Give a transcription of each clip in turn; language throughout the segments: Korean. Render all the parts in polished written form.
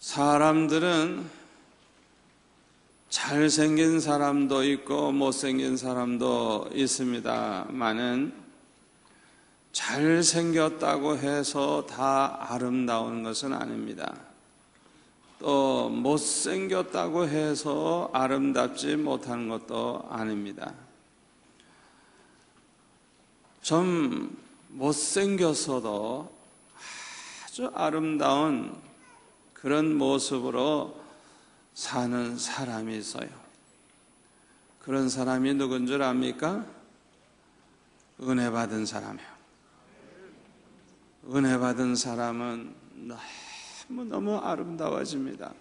사람들은 잘생긴 사람도 있고 못생긴 사람도 있습니다만은 잘생겼다고 해서 다 아름다운 것은 아닙니다. 또 못생겼다고 해서 아름답지 못한 것도 아닙니다. 좀 못생겼어도 아주 아름다운 그런 모습으로 사는 사람이 있어요. 그런 사람이 누군 줄 압니까? 은혜 받은 사람이에요. 은혜 받은 사람은 너무 아름다워집니다.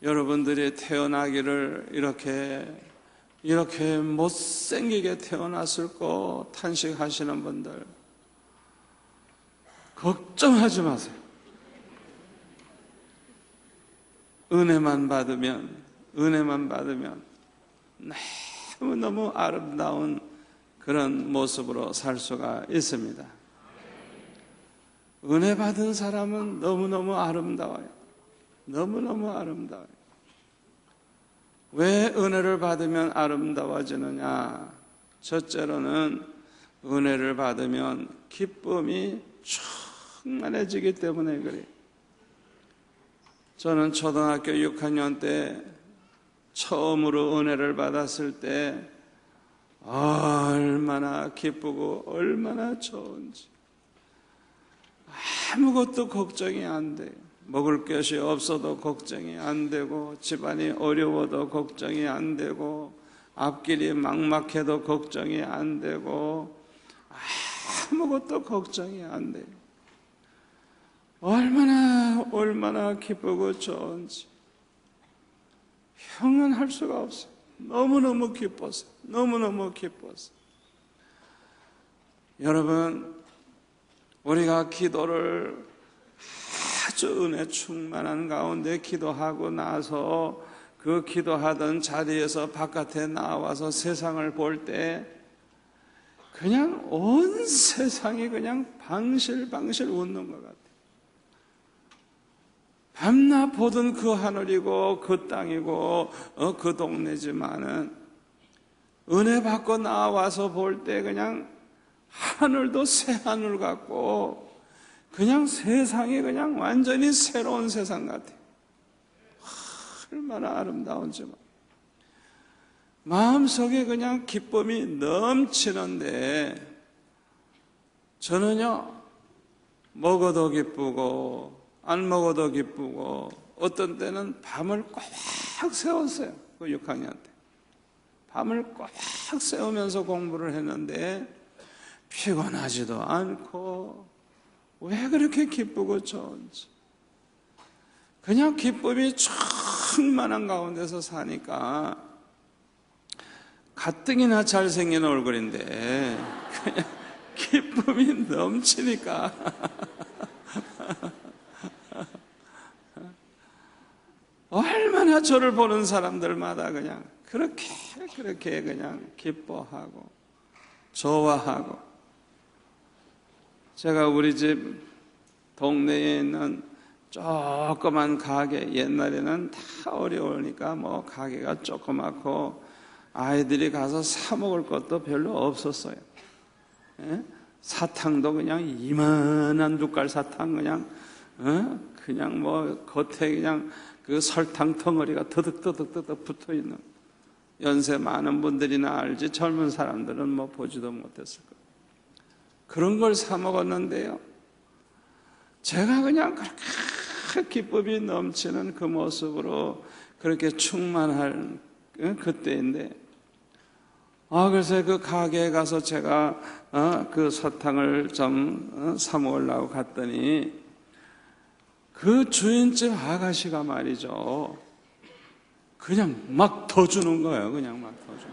여러분들이 태어나기를 이렇게 못생기게 태어났을까 탄식하시는 분들 걱정하지 마세요. 은혜만 받으면 너무 아름다운 그런 모습으로 살 수가 있습니다. 은혜 받은 사람은 너무너무 아름다워요. 너무너무 아름다워요. 왜 은혜를 받으면 아름다워지느냐? 첫째로는 은혜를 받으면 기쁨이 충만해지기 때문에 그래요. 저는 초등학교 6학년 때 처음으로 은혜를 받았을 때 얼마나 기쁘고 얼마나 좋은지. 아무것도 걱정이 안 돼요. 먹을 것이 없어도 걱정이 안 되고, 집안이 어려워도 걱정이 안 되고, 앞길이 막막해도 걱정이 안 되고, 아무것도 걱정이 안 돼요. 얼마나 기쁘고 좋은지 형언할 수가 없어요. 너무너무 기뻐서. 여러분, 우리가 기도를 아주 은혜 충만한 가운데 기도하고 나서 그 기도하던 자리에서 바깥에 나와서 세상을 볼 때 그냥 온 세상이 그냥 방실방실 웃는 것 같아요. 밤낮 보던 그 하늘이고 그 땅이고 그 동네지만은 은혜 받고 나와서 볼 때 그냥 하늘도 새 하늘 같고 그냥 세상이 그냥 완전히 새로운 세상 같아요. 얼마나 아름다운지. 마음속에 그냥 기쁨이 넘치는데 저는요, 먹어도 기쁘고 안 먹어도 기쁘고 어떤 때는 밤을 꽉 세웠어요. 그 6학년 때 밤을 꽉 세우면서 공부를 했는데 피곤하지도 않고 왜 그렇게 기쁘고 좋은지. 그냥 기쁨이 충만한 가운데서 사니까 가뜩이나 잘생긴 얼굴인데 그냥 기쁨이 넘치니까 얼마나 저를 보는 사람들마다 그냥 그렇게 그냥 기뻐하고 좋아하고. 제가 우리 집 동네에 있는 조그만 가게, 옛날에는 다 어려우니까 뭐 가게가 조그맣고 아이들이 가서 사 먹을 것도 별로 없었어요. 예? 사탕도 그냥 이만한 숟갈 사탕 그냥 뭐 겉에 그냥 그 설탕 덩어리가 더덕 붙어 있는. 연세 많은 분들이나 알지 젊은 사람들은 뭐 보지도 못했을 거예요. 그런 걸 사 먹었는데요, 제가 그냥 그렇게 기쁨이 넘치는 그 모습으로 그렇게 충만할 그때인데, 그래서 그 가게에 가서 제가 그 사탕을 좀 사 먹으려고 갔더니 그 주인집 아가씨가 말이죠, 그냥 막 더 주는 거예요. 그냥 막 더 주는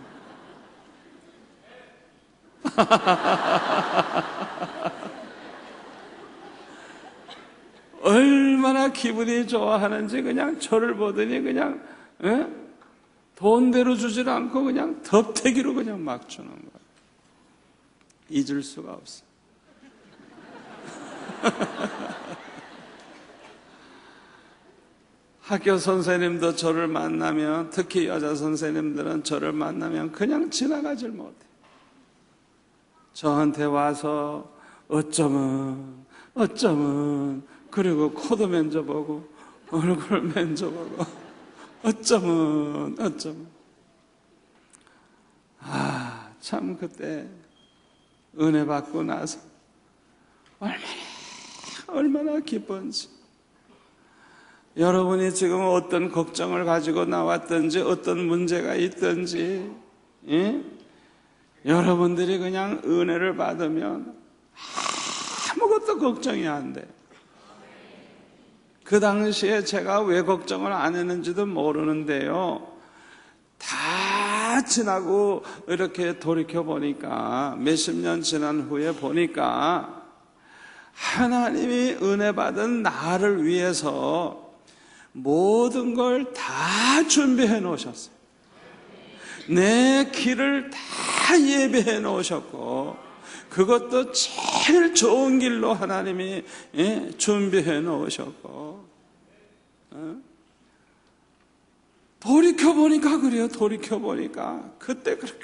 얼마나 기분이 좋아하는지. 그냥 저를 보더니 그냥 돈대로 주질 않고 그냥 덥태기로 그냥 막 주는 거예요. 잊을 수가 없어요. 학교 선생님도 저를 만나면, 특히 여자 선생님들은 저를 만나면 그냥 지나가질 못해. 저한테 와서 어쩌면 그리고 코도 만져보고 얼굴 만져보고 어쩌면 참 그때 은혜 받고 나서 얼마나 기쁜지. 여러분이 지금 어떤 걱정을 가지고 나왔든지 어떤 문제가 있든지, 여러분들이 그냥 은혜를 받으면 아무것도 걱정이 안 돼. 그 당시에 제가 왜 걱정을 안 했는지도 모르는데요, 다 지나고 이렇게 돌이켜 보니까, 몇십 년 지난 후에 보니까 하나님이 은혜 받은 나를 위해서 모든 걸 다 준비해 놓으셨어요. 내 길을 다 예비해 놓으셨고, 그것도 제일 좋은 길로 하나님이 준비해 놓으셨고, 돌이켜보니까 그래요. 돌이켜보니까 그때 그렇게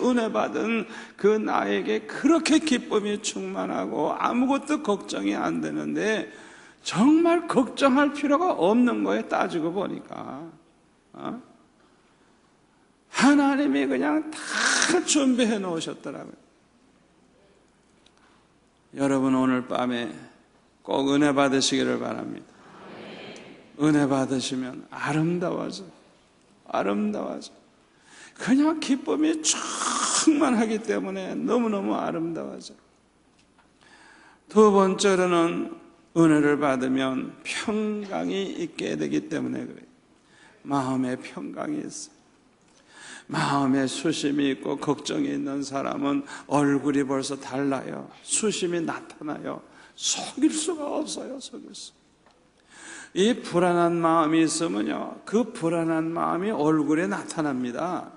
은혜 받은 그 나에게 그렇게 기쁨이 충만하고 아무것도 걱정이 안 되는데, 정말 걱정할 필요가 없는 거예요. 따지고 보니까 하나님이 그냥 다 준비해 놓으셨더라고요. 여러분, 오늘 밤에 꼭 은혜 받으시기를 바랍니다. 은혜 받으시면 아름다워져. 그냥 기쁨이 충만하기 때문에 너무너무 아름다워져. 두 번째로는 은혜를 받으면 평강이 있게 되기 때문에 그래요. 마음에 평강이 있어요. 마음에 수심이 있고 걱정이 있는 사람은 얼굴이 벌써 달라요. 수심이 나타나요. 속일 수가 없어요. 속일 수. 이 불안한 마음이 있으면요, 그 불안한 마음이 얼굴에 나타납니다.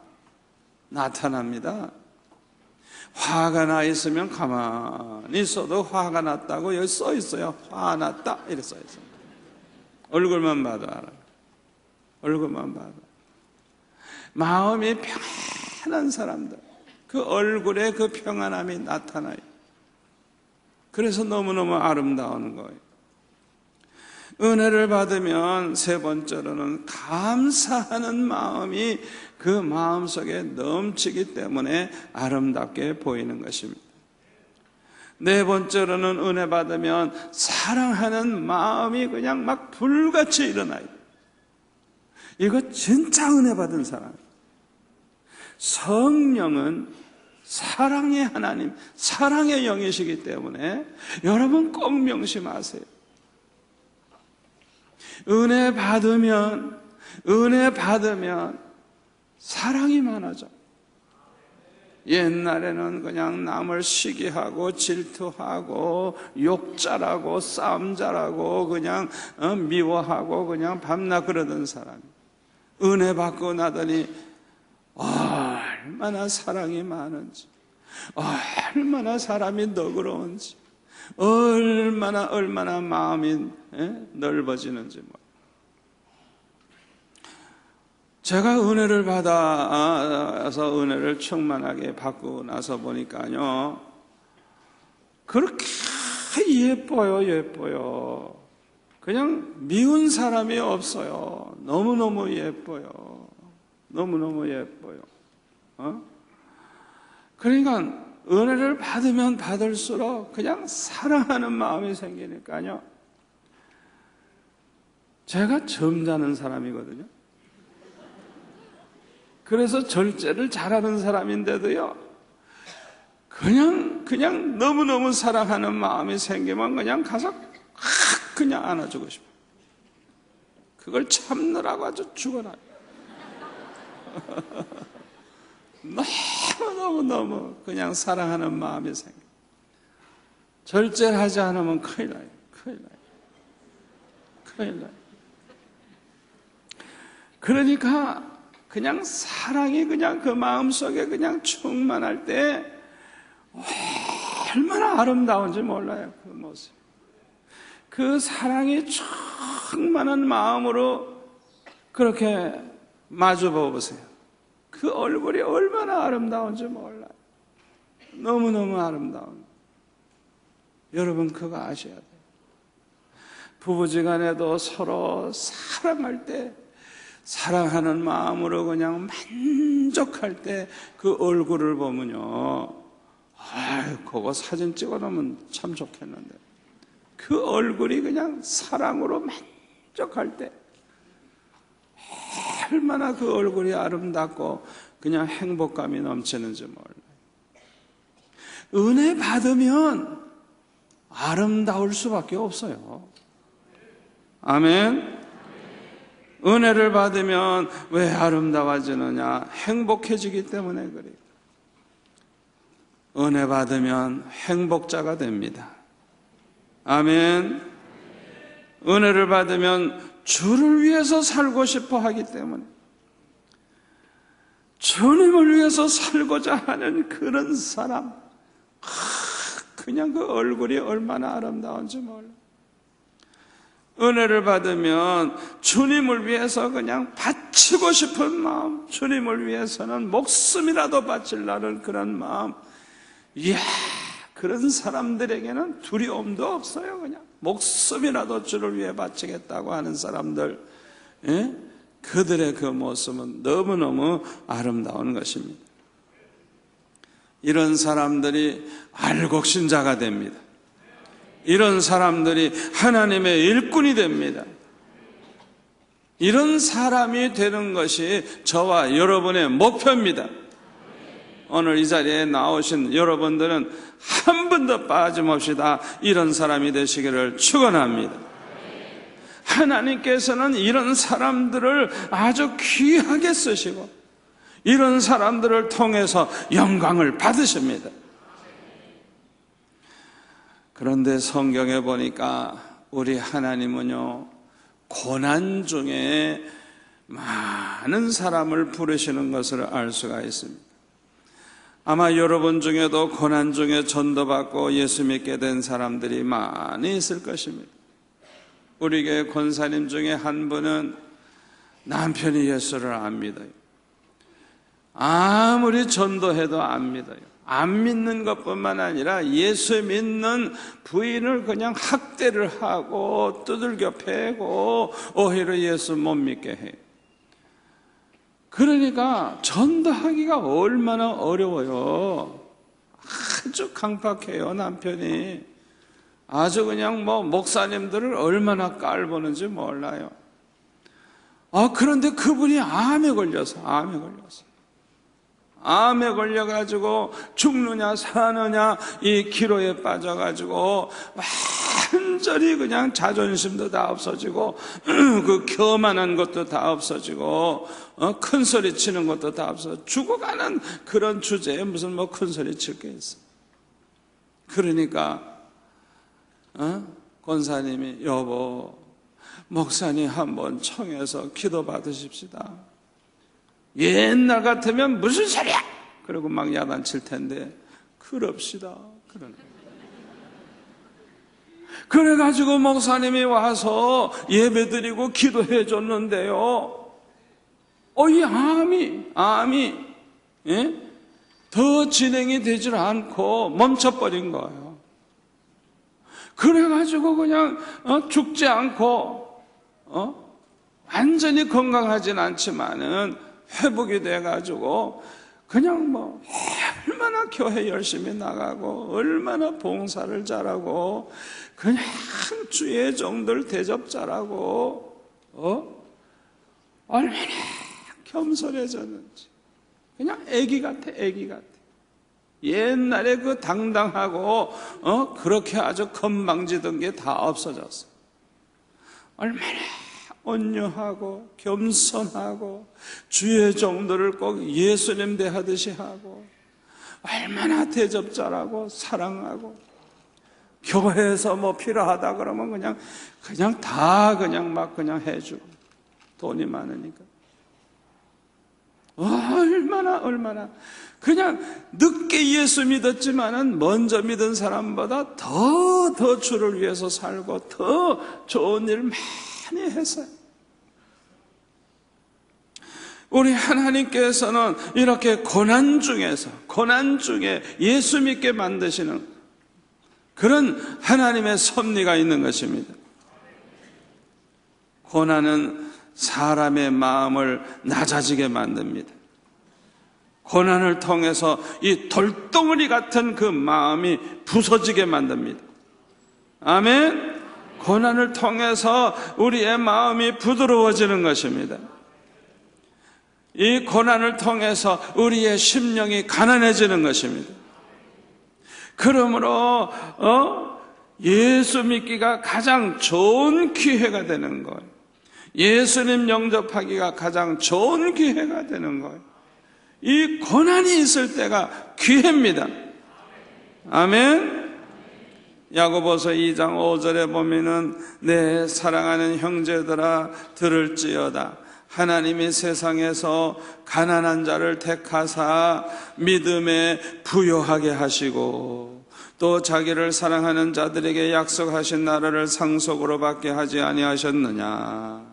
화가 나 있으면 가만히 있어도 화가 났다고 여기 써 있어요. 화났다 이렇게 써 있어요. 얼굴만 봐도 알아요. 얼굴만 봐도. 마음이 평안한 사람들, 그 얼굴에 그 평안함이 나타나요. 그래서 너무너무 아름다운 거예요. 은혜를 받으면 세 번째로는 감사하는 마음이 그 마음속에 넘치기 때문에 아름답게 보이는 것입니다. 네 번째로는 은혜 받으면 사랑하는 마음이 그냥 막 불같이 일어나요. 이거 진짜 은혜 받은 사람. 성령은 사랑의 하나님, 사랑의 영이시기 때문에 여러분 꼭 명심하세요. 은혜 받으면 사랑이 많아져. 옛날에는 그냥 남을 시기하고 질투하고 욕잘하고 싸움잘하고 그냥 미워하고 그냥 밤낮 그러던 사람이, 은혜 받고 나더니 얼마나 사랑이 많은지, 얼마나 사람이 너그러운지, 얼마나 마음이 넓어지는지. 제가 은혜를 받아서 은혜를 충만하게 받고 나서 보니까요, 그렇게 예뻐요. 그냥 미운 사람이 없어요. 너무너무 예뻐요. 그러니까 은혜를 받으면 받을수록 그냥 사랑하는 마음이 생기니까요. 제가 점잖은 사람이거든요. 그래서 절제를 잘하는 사람인데도요, 그냥 너무너무 사랑하는 마음이 생기면 그냥 가서 그냥 안아주고 싶어요. 그걸 참느라고 아주 죽어나요. 너무 그냥 사랑하는 마음이 생겨. 절제를 하지 않으면 큰일 나요. 그러니까 그냥 사랑이 그냥 그 마음속에 그냥 충만할 때 얼마나 아름다운지 몰라요. 그 모습. 그 사랑이 충만한 마음으로 그렇게 마주보고 보세요. 그 얼굴이 얼마나 아름다운지 몰라요. 너무너무 아름다운. 여러분 그거 아셔야 돼요. 부부지간에도 서로 사랑할 때, 사랑하는 마음으로 그냥 만족할 때 그 얼굴을 보면요, 그거 사진 찍어놓으면 참 좋겠는데, 그 얼굴이 그냥 사랑으로 만족할 때 얼마나 그 얼굴이 아름답고 그냥 행복감이 넘치는지 몰라요. 은혜 받으면 아름다울 수밖에 없어요. 아멘. 은혜를 받으면 왜 아름다워지느냐? 행복해지기 때문에 그래요. 은혜 받으면 행복자가 됩니다. 아멘. 은혜를 받으면 주를 위해서 살고 싶어 하기 때문에, 주님을 위해서 살고자 하는 그런 사람, 그냥 그 얼굴이 얼마나 아름다운지 몰라. 은혜를 받으면 주님을 위해서 그냥 바치고 싶은 마음, 주님을 위해서는 목숨이라도 바치려는 그런 마음, 이야, 그런 사람들에게는 두려움도 없어요. 그냥 목숨이라도 주를 위해 바치겠다고 하는 사람들, 예? 그들의 그 모습은 너무너무 아름다운 것입니다. 이런 사람들이 알곡신자가 됩니다. 이런 사람들이 하나님의 일꾼이 됩니다. 이런 사람이 되는 것이 저와 여러분의 목표입니다. 오늘 이 자리에 나오신 여러분들은 한 번도 빠짐없이 다 이런 사람이 되시기를 축원합니다. 하나님께서는 이런 사람들을 아주 귀하게 쓰시고 이런 사람들을 통해서 영광을 받으십니다. 그런데 성경에 보니까 우리 하나님은요, 고난 중에 많은 사람을 부르시는 것을 알 수가 있습니다. 아마 여러분 중에도 고난 중에 전도받고 예수 믿게 된 사람들이 많이 있을 것입니다. 우리 교회 권사님 중에 한 분은 남편이 예수를 안 믿어요. 아무리 전도해도 안 믿어요. 안 믿는 것뿐만 아니라 예수 믿는 부인을 그냥 학대를 하고 두들겨 패고 오히려 예수 못 믿게 해요. 그러니까 전도하기가 얼마나 어려워요. 아주 강팍해요. 남편이 아주 그냥 목사님들을 얼마나 깔보는지 몰라요. 그런데 그분이 암에 걸려가지고 죽느냐 사느냐 이 기로에 빠져가지고 완전히 그냥 자존심도 다 없어지고 그 교만한 것도 다 없어지고 큰 소리 치는 것도 다 없어지고 죽어가는 그런 주제에 무슨 큰 소리 칠 게 있어. 그러니까 권사님이 여보 목사님 한번 청해서 기도 받으십시다. 옛날 같으면 무슨 소리야! 그리고 막 야단칠 텐데 그럽시다. 그래가지고 목사님이 와서 예배드리고 기도해 줬는데요, 이 암이 더 진행이 되질 않고 멈춰버린 거예요. 그래가지고 그냥 죽지 않고 완전히 건강하진 않지만은 회복이 돼가지고 그냥 얼마나 교회 열심히 나가고 얼마나 봉사를 잘하고 그냥 주의 종들 대접 잘하고 얼마나 겸손해졌는지 그냥 애기 같아. 옛날에 그 당당하고 그렇게 아주 건방지던 게 다 없어졌어. 얼마나 온유하고 겸손하고 주의 종들을 꼭 예수님 대하듯이 하고 얼마나 대접 잘하고 사랑하고 교회에서 필요하다 그러면 그냥 다 그냥 해주고 돈이 많으니까 얼마나 그냥 늦게 예수 믿었지만은 먼저 믿은 사람보다 더 주를 위해서 살고 더 좋은 일 많이 했어요. 우리 하나님께서는 이렇게 고난 중에 예수 믿게 만드시는 그런 하나님의 섭리가 있는 것입니다. 고난은 사람의 마음을 낮아지게 만듭니다. 고난을 통해서 이 돌덩어리 같은 그 마음이 부서지게 만듭니다. 아멘. 고난을 통해서 우리의 마음이 부드러워지는 것입니다. 이 고난을 통해서 우리의 심령이 가난해지는 것입니다. 그러므로 예수 믿기가 가장 좋은 기회가 되는 거예요. 예수님 영접하기가 가장 좋은 기회가 되는 거예요. 이 고난이 있을 때가 기회입니다. 아멘. 야고보서 2장 5절에 보면은 내 사랑하는 형제들아 들을지어다. 하나님이 세상에서 가난한 자를 택하사 믿음에 부요하게 하시고 또 자기를 사랑하는 자들에게 약속하신 나라를 상속으로 받게 하지 아니하셨느냐.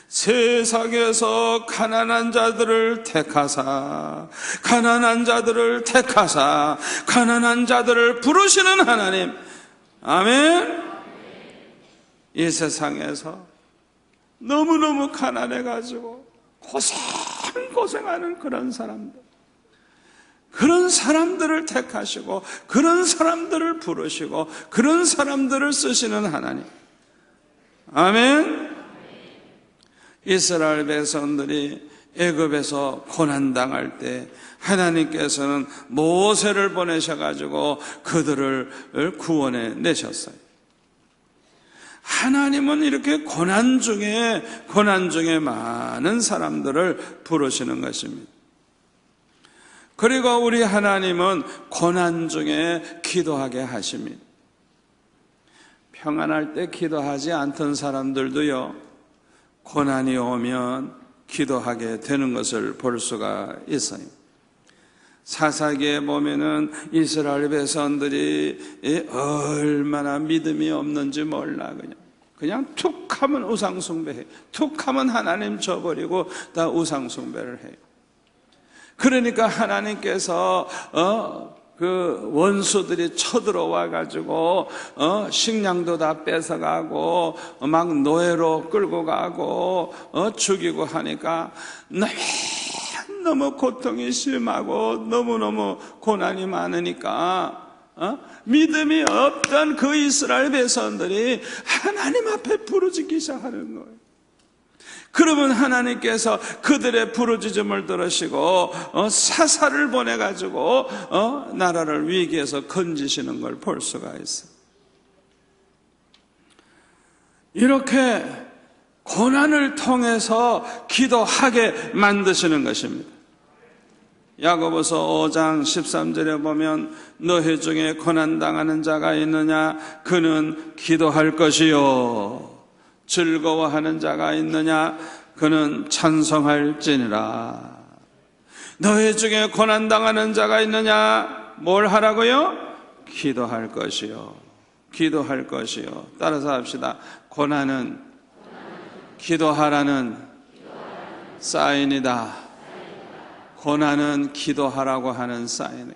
세상에서 가난한 자들을 택하사 가난한 자들을 부르시는 하나님. 아멘. 이 세상에서 너무너무 가난해가지고 고생하는 그런 사람들을 택하시고 그런 사람들을 부르시고 그런 사람들을 쓰시는 하나님. 아멘. 이스라엘 백성들이 애굽에서 고난당할 때 하나님께서는 모세를 보내셔가지고 그들을 구원해 내셨어요. 하나님은 이렇게 고난 중에 많은 사람들을 부르시는 것입니다. 그리고 우리 하나님은 고난 중에 기도하게 하십니다. 평안할 때 기도하지 않던 사람들도요, 고난이 오면 기도하게 되는 것을 볼 수가 있어요. 사사기에 보면은 이스라엘 백성들이 얼마나 믿음이 없는지 몰라. 그냥 툭 하면 우상숭배해. 툭 하면 하나님 저버리고 다 우상숭배를 해요. 그러니까 하나님께서 그 원수들이 쳐들어와 가지고 식량도 다 뺏어가고 막 노예로 끌고 가고 죽이고 하니까 너무 고통이 심하고 너무너무 고난이 많으니까 믿음이 없던 그 이스라엘 백성들이 하나님 앞에 부르짖기 시작하는 거예요. 그러면 하나님께서 그들의 부르짖음을 들으시고 사사를 보내가지고 나라를 위기에서 건지시는 걸 볼 수가 있어요. 이렇게 고난을 통해서 기도하게 만드시는 것입니다. 야고보서 5장 13절에 보면 너희 중에 고난당하는 자가 있느냐? 그는 기도할 것이요. 즐거워하는 자가 있느냐? 그는 찬송할지니라. 너희 중에 고난당하는 자가 있느냐? 뭘 하라고요? 기도할 것이요. 기도할 것이요. 따라서 합시다. 고난은 기도하라는 사인이다. 고난은 기도하라고 하는 사인이에요.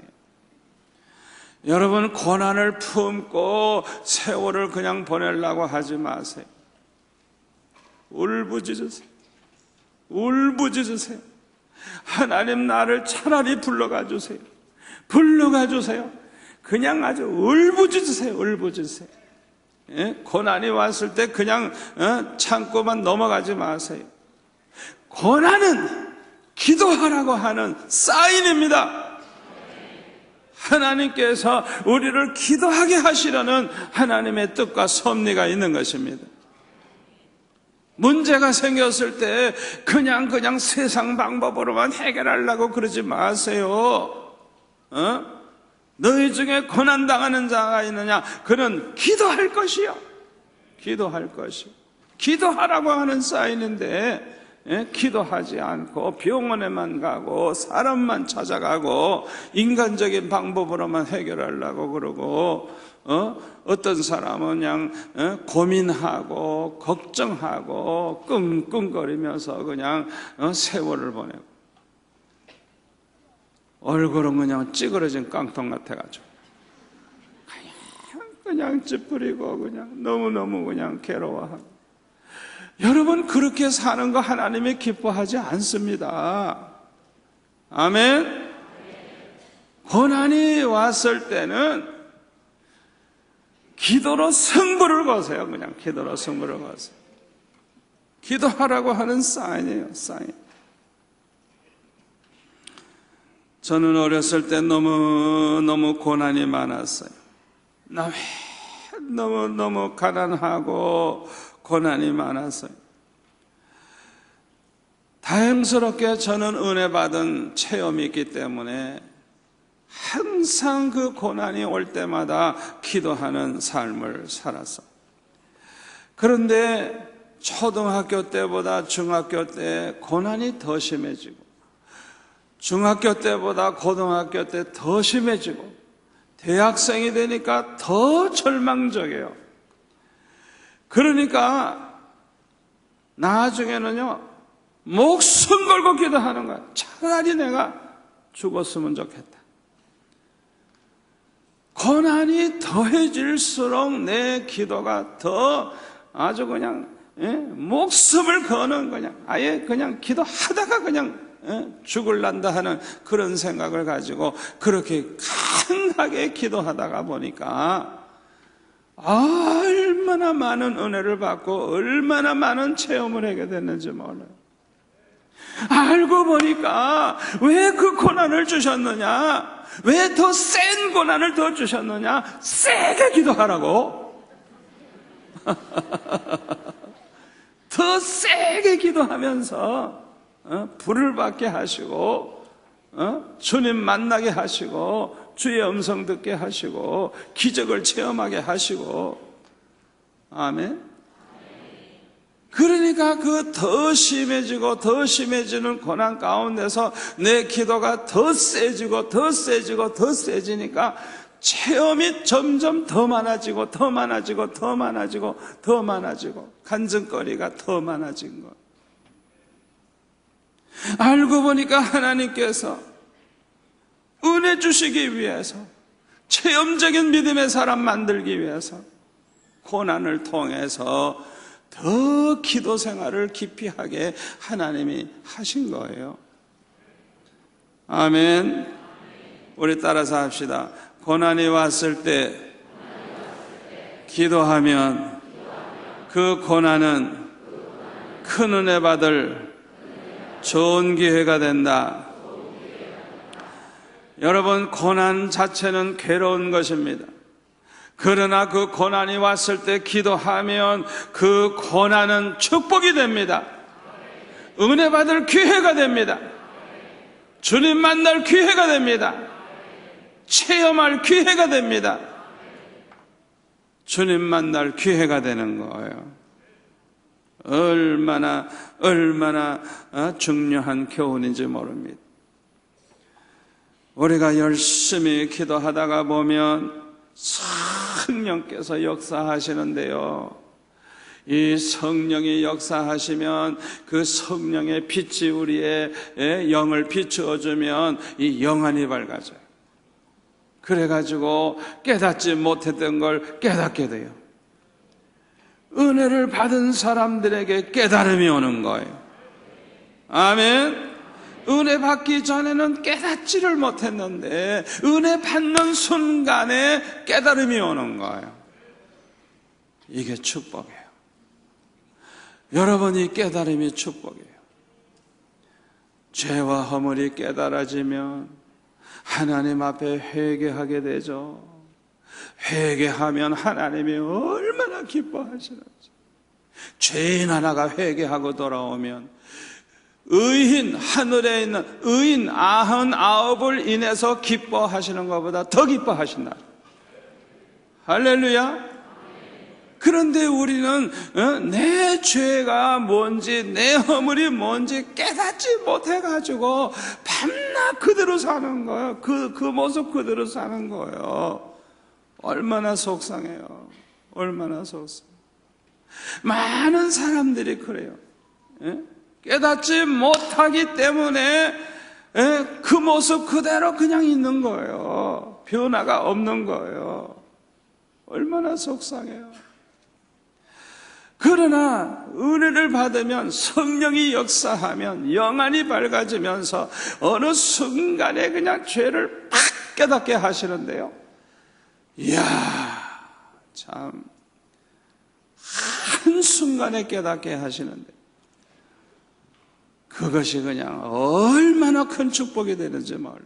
여러분, 고난을 품고 세월을 그냥 보내려고 하지 마세요. 울부짖으세요. 울부짖으세요. 하나님, 나를 차라리 불러가 주세요. 불러가 주세요. 그냥 아주 울부짖으세요. 울부짖으세요. 예? 고난이 왔을 때 그냥 참고만 넘어가지 마세요. 고난은 기도하라고 하는 사인입니다. 하나님께서 우리를 기도하게 하시려는 하나님의 뜻과 섭리가 있는 것입니다. 문제가 생겼을 때 그냥 세상 방법으로만 해결하려고 그러지 마세요. 너희 중에 고난당하는 자가 있느냐? 그는 기도할 것이요. 기도할 것이요. 기도하라고 하는 사인인데 기도하지 않고 병원에만 가고 사람만 찾아가고 인간적인 방법으로만 해결하려고 그러고 어떤 사람은 그냥 고민하고 걱정하고 끙끙거리면서 그냥 세월을 보내고, 얼굴은 그냥 찌그러진 깡통 같아가지고 그냥 찌푸리고 그냥 너무너무 그냥 괴로워하고. 여러분, 그렇게 사는 거 하나님이 기뻐하지 않습니다. 아멘. 고난이 왔을 때는 기도로 승부를 거세요. 그냥 기도로 승부를 거세요. 기도하라고 하는 사인이에요. 사인. 저는 어렸을 때 너무 고난이 많았어요. 너무 가난하고 고난이 많았어요. 다행스럽게 저는 은혜 받은 체험이 있기 때문에 항상 그 고난이 올 때마다 기도하는 삶을 살았어요. 그런데 초등학교 때보다 중학교 때 고난이 더 심해지고, 중학교 때보다 고등학교 때 더 심해지고, 대학생이 되니까 더 절망적이에요. 그러니까 나중에는요, 목숨 걸고 기도하는 거야. 차라리 내가 죽었으면 좋겠다. 고난이 더해질수록 내 기도가 더 아주 그냥 목숨을 거는, 그냥 아예 그냥 기도하다가 그냥 죽을란다 하는 그런 생각을 가지고 그렇게 강하게 기도하다가 보니까 얼마나 많은 은혜를 받고 얼마나 많은 체험을 하게 됐는지 몰라요. 알고 보니까 왜 그 고난을 주셨느냐, 왜 더 센 고난을 더 주셨느냐, 세게 기도하라고. 더 세게 기도하면서 불을 받게 하시고, 주님 만나게 하시고, 주의 음성 듣게 하시고, 기적을 체험하게 하시고. 아멘. 그러니까 그 더 심해지고 더 심해지는 고난 가운데서 내 기도가 더 세지고 더 세지고 더 세지니까 체험이 점점 더 많아지고 더 많아지고 더 많아지고 더 많아지고 간증거리가 더 많아진 것. 알고 보니까 하나님께서 은혜 주시기 위해서, 체험적인 믿음의 사람 만들기 위해서 고난을 통해서 더 기도 생활을 깊이 하게 하나님이 하신 거예요. 아멘. 우리 따라서 합시다. 고난이 왔을 때 기도하면 그 고난은 큰 은혜 받을 좋은 기회가 된다. 여러분, 고난 자체는 괴로운 것입니다. 그러나 그 고난이 왔을 때 기도하면 그 고난은 축복이 됩니다. 은혜 받을 기회가 됩니다. 주님 만날 기회가 됩니다. 체험할 기회가 됩니다. 주님 만날 기회가 되는 거예요. 얼마나 중요한 교훈인지 모릅니다. 우리가 열심히 기도하다가 보면 성령께서 역사하시는데요, 이 성령이 역사하시면 그 성령의 빛이 우리의 영을 비추어주면 이 영안이 밝아져요. 그래가지고 깨닫지 못했던 걸 깨닫게 돼요. 은혜를 받은 사람들에게 깨달음이 오는 거예요. 아멘. 은혜 받기 전에는 깨닫지를 못했는데 은혜 받는 순간에 깨달음이 오는 거예요. 이게 축복이에요. 여러분이 깨달음이 축복이에요. 죄와 허물이 깨달아지면 하나님 앞에 회개하게 되죠. 회개하면 하나님이 얼마나 기뻐하시는지. 죄인 하나가 회개하고 돌아오면 의인, 하늘에 있는 의인 99을 인해서 기뻐하시는 것보다 더 기뻐하신다. 할렐루야. 그런데 우리는 내 죄가 뭔지, 내 허물이 뭔지 깨닫지 못해가지고 밤낮 그대로 사는 거예요. 그 모습 그대로 사는 거예요. 얼마나 속상해요. 얼마나 속상해요. 많은 사람들이 그래요. 예? 깨닫지 못하기 때문에 그 모습 그대로 그냥 있는 거예요. 변화가 없는 거예요. 얼마나 속상해요. 그러나 은혜를 받으면, 성령이 역사하면 영안이 밝아지면서 어느 순간에 그냥 죄를 팍 깨닫게 하시는데요. 이야, 참 한순간에 깨닫게 하시는데 그것이 그냥 얼마나 큰 축복이 되는지 몰라요.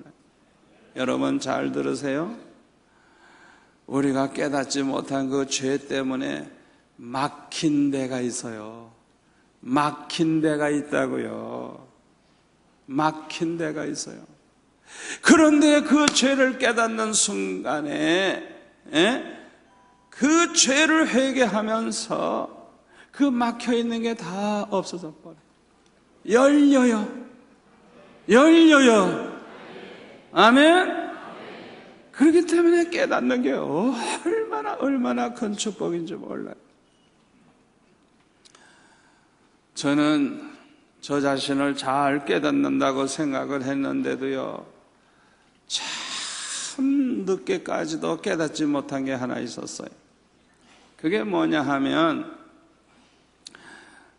여러분 잘 들으세요. 우리가 깨닫지 못한 그 죄 때문에 막힌 데가 있어요. 막힌 데가 있다고요. 막힌 데가 있어요. 그런데 그 죄를 깨닫는 순간에 그 죄를 회개하면서 그 막혀있는 게 다 없어져 버려요. 열려요. 열려요. 아멘. 그렇기 때문에 깨닫는 게 얼마나 큰 축복인지 몰라요. 저는 저 자신을 잘 깨닫는다고 생각을 했는데도요, 참 늦게까지도 깨닫지 못한 게 하나 있었어요. 그게 뭐냐 하면,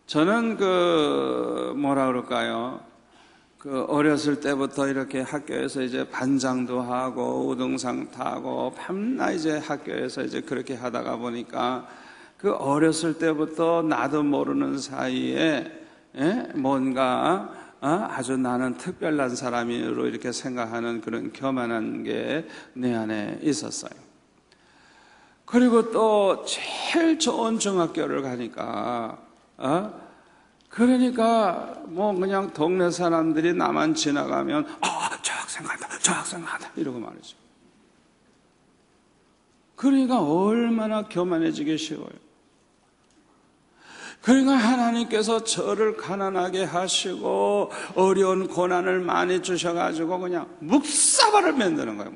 저는 뭐라 그럴까요? 어렸을 때부터 이렇게 학교에서 이제 반장도 하고 우등상 타고 밤낮 이제 학교에서 이제 그렇게 하다가 보니까 그 어렸을 때부터 나도 모르는 사이에 뭔가 아주 나는 특별한 사람으로 이렇게 생각하는 그런 교만한 게 내 안에 있었어요. 그리고 또 제일 좋은 중학교를 가니까 그러니까 뭐 그냥 동네 사람들이 나만 지나가면 저 학생 간다, 저 학생 간다 이러고 말이죠. 그러니까 얼마나 교만해지기 쉬워요. 그러니까 하나님께서 저를 가난하게 하시고 어려운 고난을 많이 주셔가지고 그냥 묵사발을 만드는 거예요.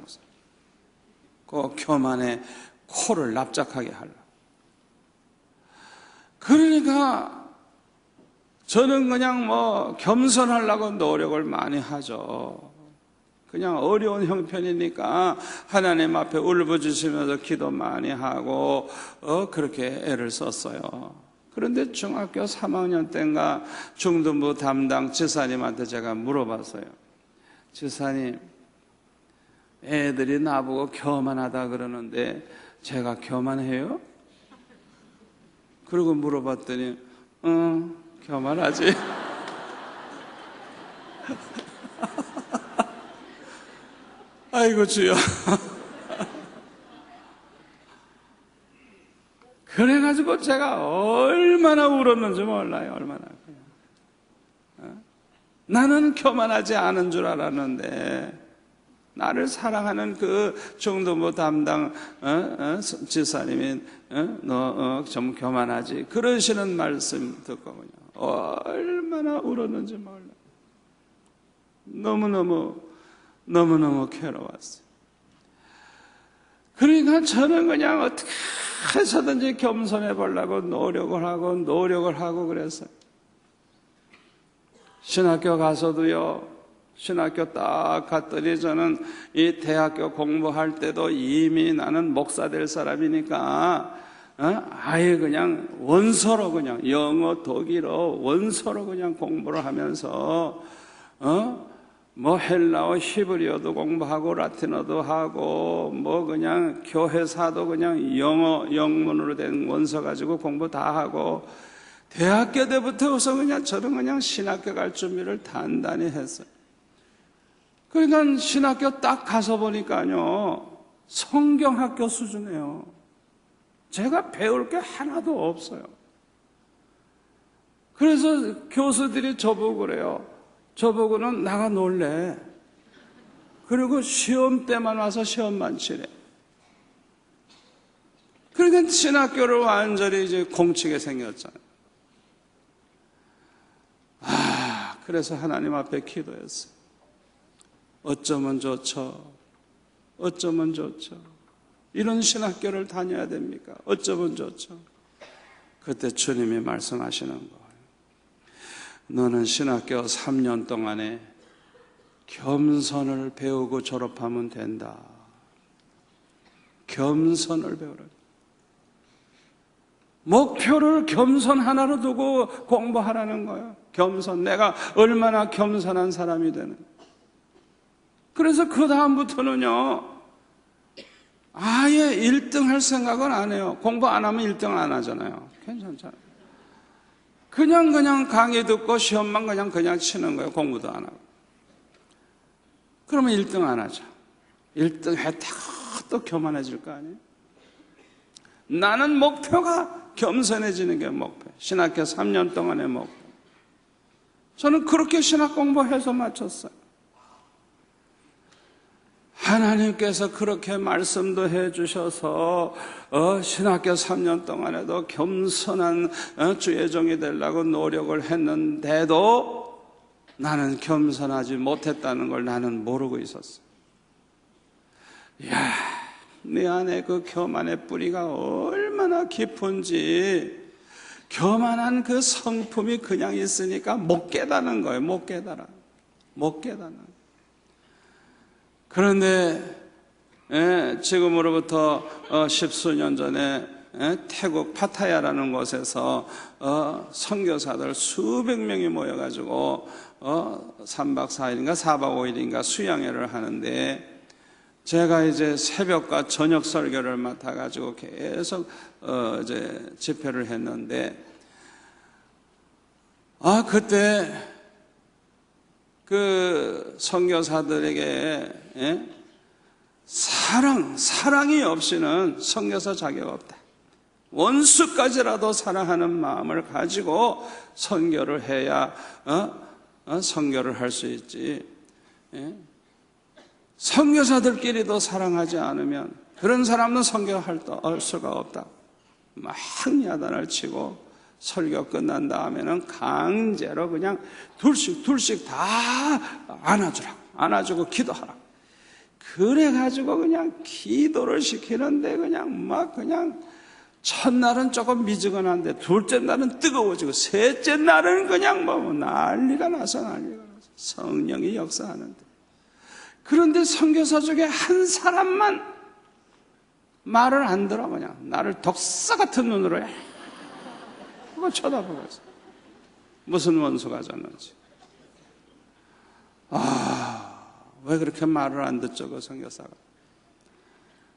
그 교만의 코를 납작하게 하려고. 그러니까 저는 그냥 겸손하려고 노력을 많이 하죠. 그냥 어려운 형편이니까 하나님 앞에 울부짖으면서 기도 많이 하고 그렇게 애를 썼어요. 그런데 중학교 3학년 때인가 중등부 담당 지사님한테 제가 물어봤어요. 지사님, 애들이 나보고 교만하다 그러는데 제가 교만해요? 그러고 물어봤더니 교만하지. 아이고 주여. 그래가지고 제가 얼마나 울었는지 몰라요. 얼마나. 나는 교만하지 않은 줄 알았는데 나를 사랑하는 그 중등부 담당 지사님이 너 좀 교만하지 그러시는 말씀 듣고 그냥 얼마나 울었는지 몰라요. 너무너무 괴로웠어요. 그러니까 저는 그냥 어떻게 해서든지 겸손해 보려고 노력을 하고 그랬어요. 신학교 가서도요, 신학교 딱 갔더니 저는 이 대학교 공부할 때도 이미 나는 목사 될 사람이니까 아예 그냥 원서로 그냥 영어, 독일어 원서로 그냥 공부를 하면서 뭐 헬라어, 히브리어도 공부하고 라틴어도 하고 뭐 그냥 교회사도 그냥 영문으로 된 원서 가지고 공부 다 하고 대학교 때부터 우선 그냥 저는 그냥 신학교 갈 준비를 단단히 했어요. 그러니까 신학교 딱 가서 보니까요 성경학교 수준이에요. 제가 배울 게 하나도 없어요. 그래서 교수들이 저보고 그래요. 저보고는 나가 놀래. 그리고 시험 때만 와서 시험만 치래. 그러니까 신학교를 완전히 이제 공치게 생겼잖아요. 그래서 하나님 앞에 기도했어요. 어쩌면 좋죠. 어쩌면 좋죠. 이런 신학교를 다녀야 됩니까? 어쩌면 좋죠. 그때 주님이 말씀하시는 거예요. 너는 신학교 3년 동안에 겸손을 배우고 졸업하면 된다. 겸손을 배우라. 목표를 겸손 하나로 두고 공부하라는 거예요. 겸손. 내가 얼마나 겸손한 사람이 되는. 그래서 그 다음부터는요, 아예 1등 할 생각은 안 해요. 공부 안 하면 1등 안 하잖아요. 괜찮잖아요. 그냥 강의 듣고 시험만 그냥 치는 거예요. 공부도 안 하고. 그러면 1등 안 하죠. 1등 했다가 또 교만해질 거 아니에요? 나는 목표가 겸손해지는 게 목표. 신학교 3년 동안의 목표. 저는 그렇게 신학 공부해서 마쳤어요. 하나님께서 그렇게 말씀도 해주셔서 신학교 3년 동안에도 겸손한 주의 종이 되려고 노력을 했는데도 나는 겸손하지 못했다는 걸 나는 모르고 있었어요. 이야, 내 안에 그 교만의 뿌리가 얼마나 깊은지, 교만한 그 성품이 그냥 있으니까 못 깨닫는 거예요. 못 깨달아. 그런데 지금으로부터 10수년 전에 태국 파타야라는 곳에서 선교사들 수백 명이 모여가지고 3박 4일인가 4박 5일인가 수양회를 하는데, 제가 이제 새벽과 저녁 설교를 맡아가지고 계속 이제 집회를 했는데, 그때 그 선교사들에게 사랑이 없이는 선교사 자격 없다. 원수까지라도 사랑하는 마음을 가지고 선교를 해야 선교를 할 수 있지. 선교사들끼리도 사랑하지 않으면 그런 사람은 선교할 수가 없다. 막 야단을 치고 설교 끝난 다음에는 강제로 그냥 둘씩 다 안아주고 기도하라. 그래가지고 그냥 기도를 시키는데 그냥 첫날은 조금 미지근한데 둘째 날은 뜨거워지고 셋째 날은 그냥 난리가 나서 성령이 역사하는데, 그런데 선교사 중에 한 사람만 말을 안 들어. 그냥 나를 독사 같은 눈으로 그거 쳐다보고 있어. 무슨 원수가 졌는지. 왜 그렇게 말을 안 듣죠, 그 선교사가.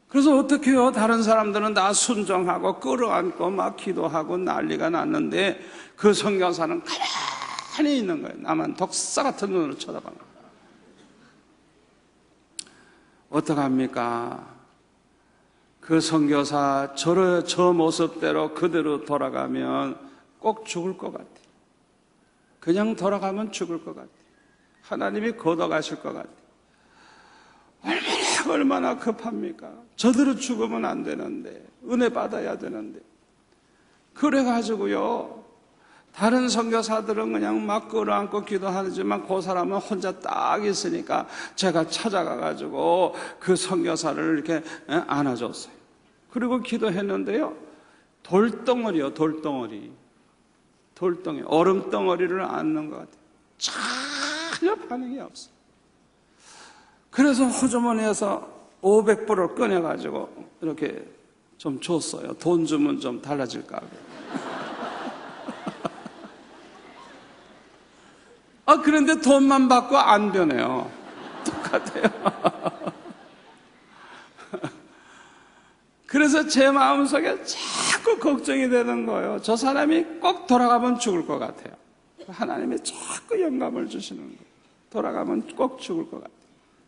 그래서 어떻게 해요? 다른 사람들은 다 순종하고 끌어안고 막 기도하고 난리가 났는데 그 선교사는 가만히 있는 거예요. 나만 독사 같은 눈으로 쳐다보는 거예요. 어떡합니까? 그 선교사 저 모습대로 그대로 돌아가면 꼭 죽을 것 같아요. 그냥 돌아가면 죽을 것 같아요. 하나님이 걷어가실 것 같아요. 얼마나 급합니까? 저대로 죽으면 안 되는데, 은혜 받아야 되는데. 그래가지고요, 다른 선교사들은 그냥 막 끌어안고 기도하지만 그 사람은 혼자 딱 있으니까 제가 찾아가가지고 그 선교사를 이렇게 안아줬어요. 그리고 기도했는데요, 돌덩어리, 얼음덩어리를 안는 것 같아요. 전혀 반응이 없어요. 그래서 호주머니에서 500불을 꺼내가지고 이렇게 좀 줬어요. 돈 주면 좀 달라질까 하고. 그런데 돈만 받고 안 변해요. 똑같아요. 그래서 제 마음속에 자꾸 걱정이 되는 거예요. 저 사람이 꼭 돌아가면 죽을 것 같아요. 하나님이 자꾸 영감을 주시는 거예요. 돌아가면 꼭 죽을 것 같아요.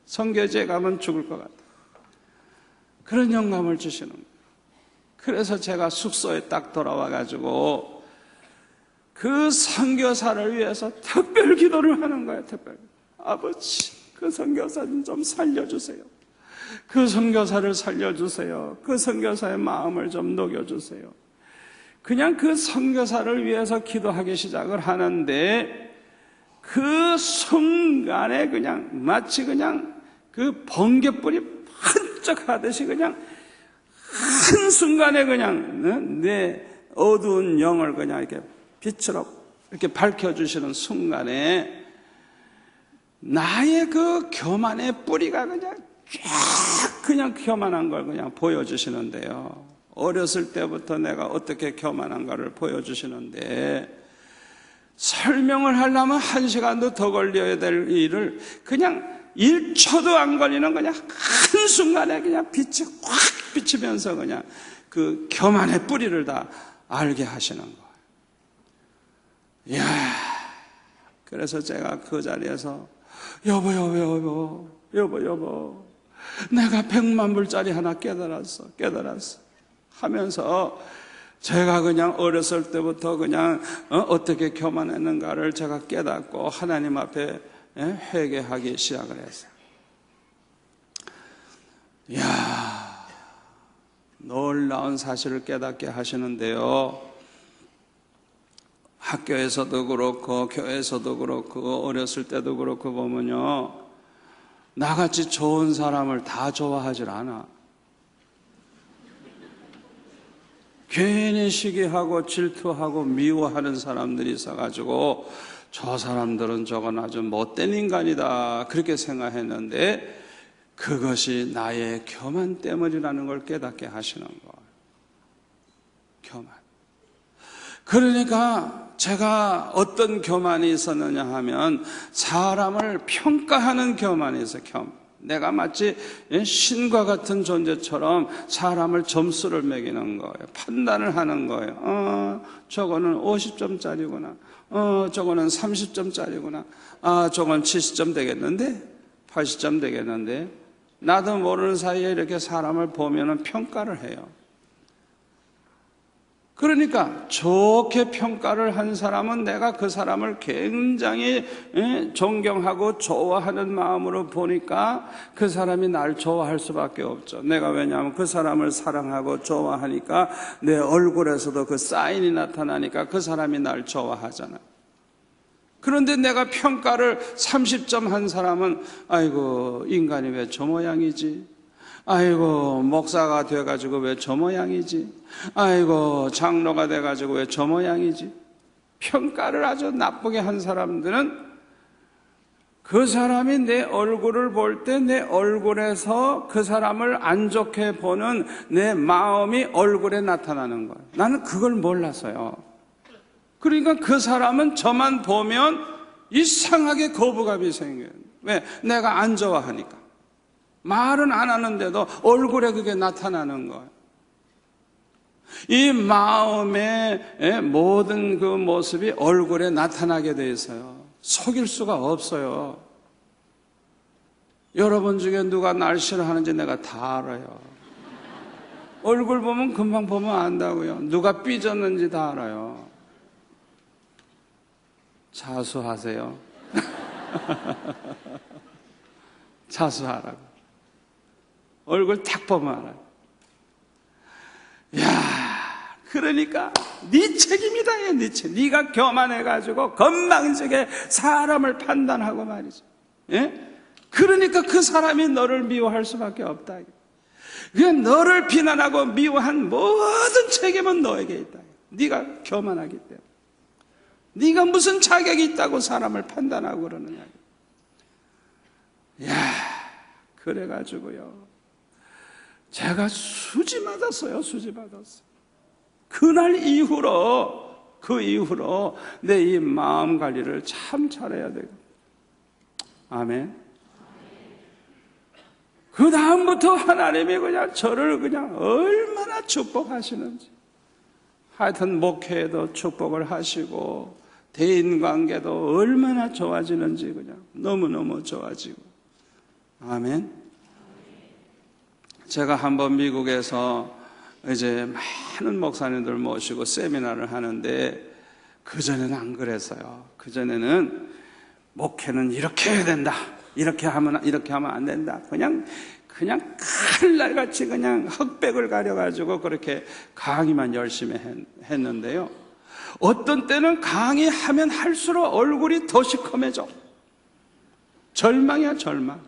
선교지에 가면 죽을 것 같아요. 그런 영감을 주시는 거예요. 그래서 제가 숙소에 딱 돌아와가지고 그 선교사를 위해서 특별 기도를 하는 거예요. 특별. 아버지, 그 선교사는 좀 살려주세요. 그 선교사를 살려주세요. 그 선교사의 마음을 좀 녹여주세요. 그냥 그 선교사를 위해서 기도하기 시작을 하는데 그 순간에 그냥 마치 그냥 그 번개불이 반짝하듯이 그냥 한순간에 그냥 내 어두운 영을 그냥 이렇게 빛으로 이렇게 밝혀주시는 순간에 나의 그 교만의 뿌리가 그냥 쫙 그냥 교만한 걸 그냥 보여주시는데요. 어렸을 때부터 내가 어떻게 교만한가를 보여주시는데, 설명을 하려면 1시간도 더 걸려야 될 일을 그냥 1초도 안 걸리는 그냥 한순간에 그냥 빛이 확 비치면서 그냥 그 교만의 뿌리를 다 알게 하시는 거예요. 이야, 그래서 제가 그 자리에서 여보 내가 100만 불짜리 하나 깨달았어 하면서 제가 그냥 어렸을 때부터 그냥 어떻게 교만했는가를 제가 깨닫고 하나님 앞에 회개하기 시작을 했어요. 이야, 놀라운 사실을 깨닫게 하시는데요. 학교에서도 그렇고 교회에서도 그렇고 어렸을 때도 그렇고 보면요, 나같이 좋은 사람을 다 좋아하질 않아. 괜히 시기하고 질투하고 미워하는 사람들이 있어가지고 저 사람들은 저건 아주 못된 인간이다 그렇게 생각했는데, 그것이 나의 교만 때문이라는 걸 깨닫게 하시는 거예요. 교만. 그러니까 제가 어떤 교만이 있었느냐 하면 사람을 평가하는 교만이 있어요. 내가 마치 신과 같은 존재처럼 사람을 점수를 매기는 거예요. 판단을 하는 거예요. 저거는 50점짜리구나. 저거는 30점짜리구나. 저건 70점 되겠는데? 80점 되겠는데? 나도 모르는 사이에 이렇게 사람을 보면은 평가를 해요. 그러니까 좋게 평가를 한 사람은 내가 그 사람을 굉장히 존경하고 좋아하는 마음으로 보니까 그 사람이 날 좋아할 수밖에 없죠. 내가 왜냐하면 그 사람을 사랑하고 좋아하니까 내 얼굴에서도 그 사인이 나타나니까 그 사람이 날 좋아하잖아요. 그런데 내가 평가를 30점 한 사람은 아이고 인간이 왜 저 모양이지? 아이고 목사가 돼가지고 왜 저 모양이지? 아이고 장로가 돼가지고 왜 저 모양이지? 평가를 아주 나쁘게 한 사람들은 그 사람이 내 얼굴을 볼 때 내 얼굴에서 그 사람을 안 좋게 보는 내 마음이 얼굴에 나타나는 거예요. 나는 그걸 몰랐어요. 그러니까 그 사람은 저만 보면 이상하게 거부감이 생겨요. 왜? 내가 안 좋아하니까. 말은 안 하는데도 얼굴에 그게 나타나는 거예요. 이 마음의 모든 그 모습이 얼굴에 나타나게 돼 있어요. 속일 수가 없어요. 여러분 중에 누가 날 싫어하는지 내가 다 알아요. 얼굴 보면 금방 보면 안다고요. 누가 삐졌는지 다 알아요. 자수하세요. 자수하라고. 얼굴 딱 보면 알아요. 야, 그러니까 네 책임이다. 네 책. 네가 교만해가지고 건방지게 사람을 판단하고 말이죠. 예? 그러니까 그 사람이 너를 미워할 수밖에 없다. 그냥 너를 비난하고 미워한 모든 책임은 너에게 있다. 네가 교만하기 때문에. 네가 무슨 자격이 있다고 사람을 판단하고 그러느냐. 야, 그래가지고요. 제가 수지 맞았어요. 그날 이후로, 그 이후로 내 이 마음 관리를 참 잘해야 돼요. 아멘. 그 다음부터 하나님이 그냥 저를 그냥 얼마나 축복하시는지. 하여튼 목회에도 축복을 하시고 대인관계도 얼마나 좋아지는지 그냥 너무너무 좋아지고. 아멘. 제가 한번 미국에서 이제 많은 목사님들 모시고 세미나를 하는데, 그전에는 안 그랬어요. 그전에는 목회는 이렇게 해야 된다. 이렇게 하면 안 된다. 그냥 칼날같이 그냥 흑백을 가려가지고 그렇게 강의만 열심히 했는데요. 어떤 때는 강의하면 할수록 얼굴이 더 시커매져. 절망이야, 절망.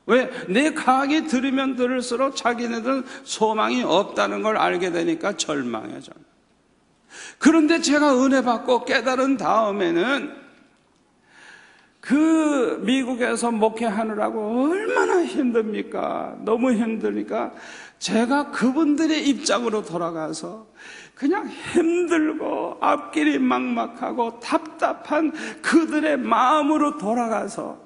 왜? 내 강하게 들으면 들을수록 자기네들은 소망이 없다는 걸 알게 되니까 절망해져. 그런데 제가 은혜 받고 깨달은 다음에는 그 미국에서 목회하느라고 얼마나 힘듭니까? 너무 힘드니까 제가 그분들의 입장으로 돌아가서 그냥 힘들고 앞길이 막막하고 답답한 그들의 마음으로 돌아가서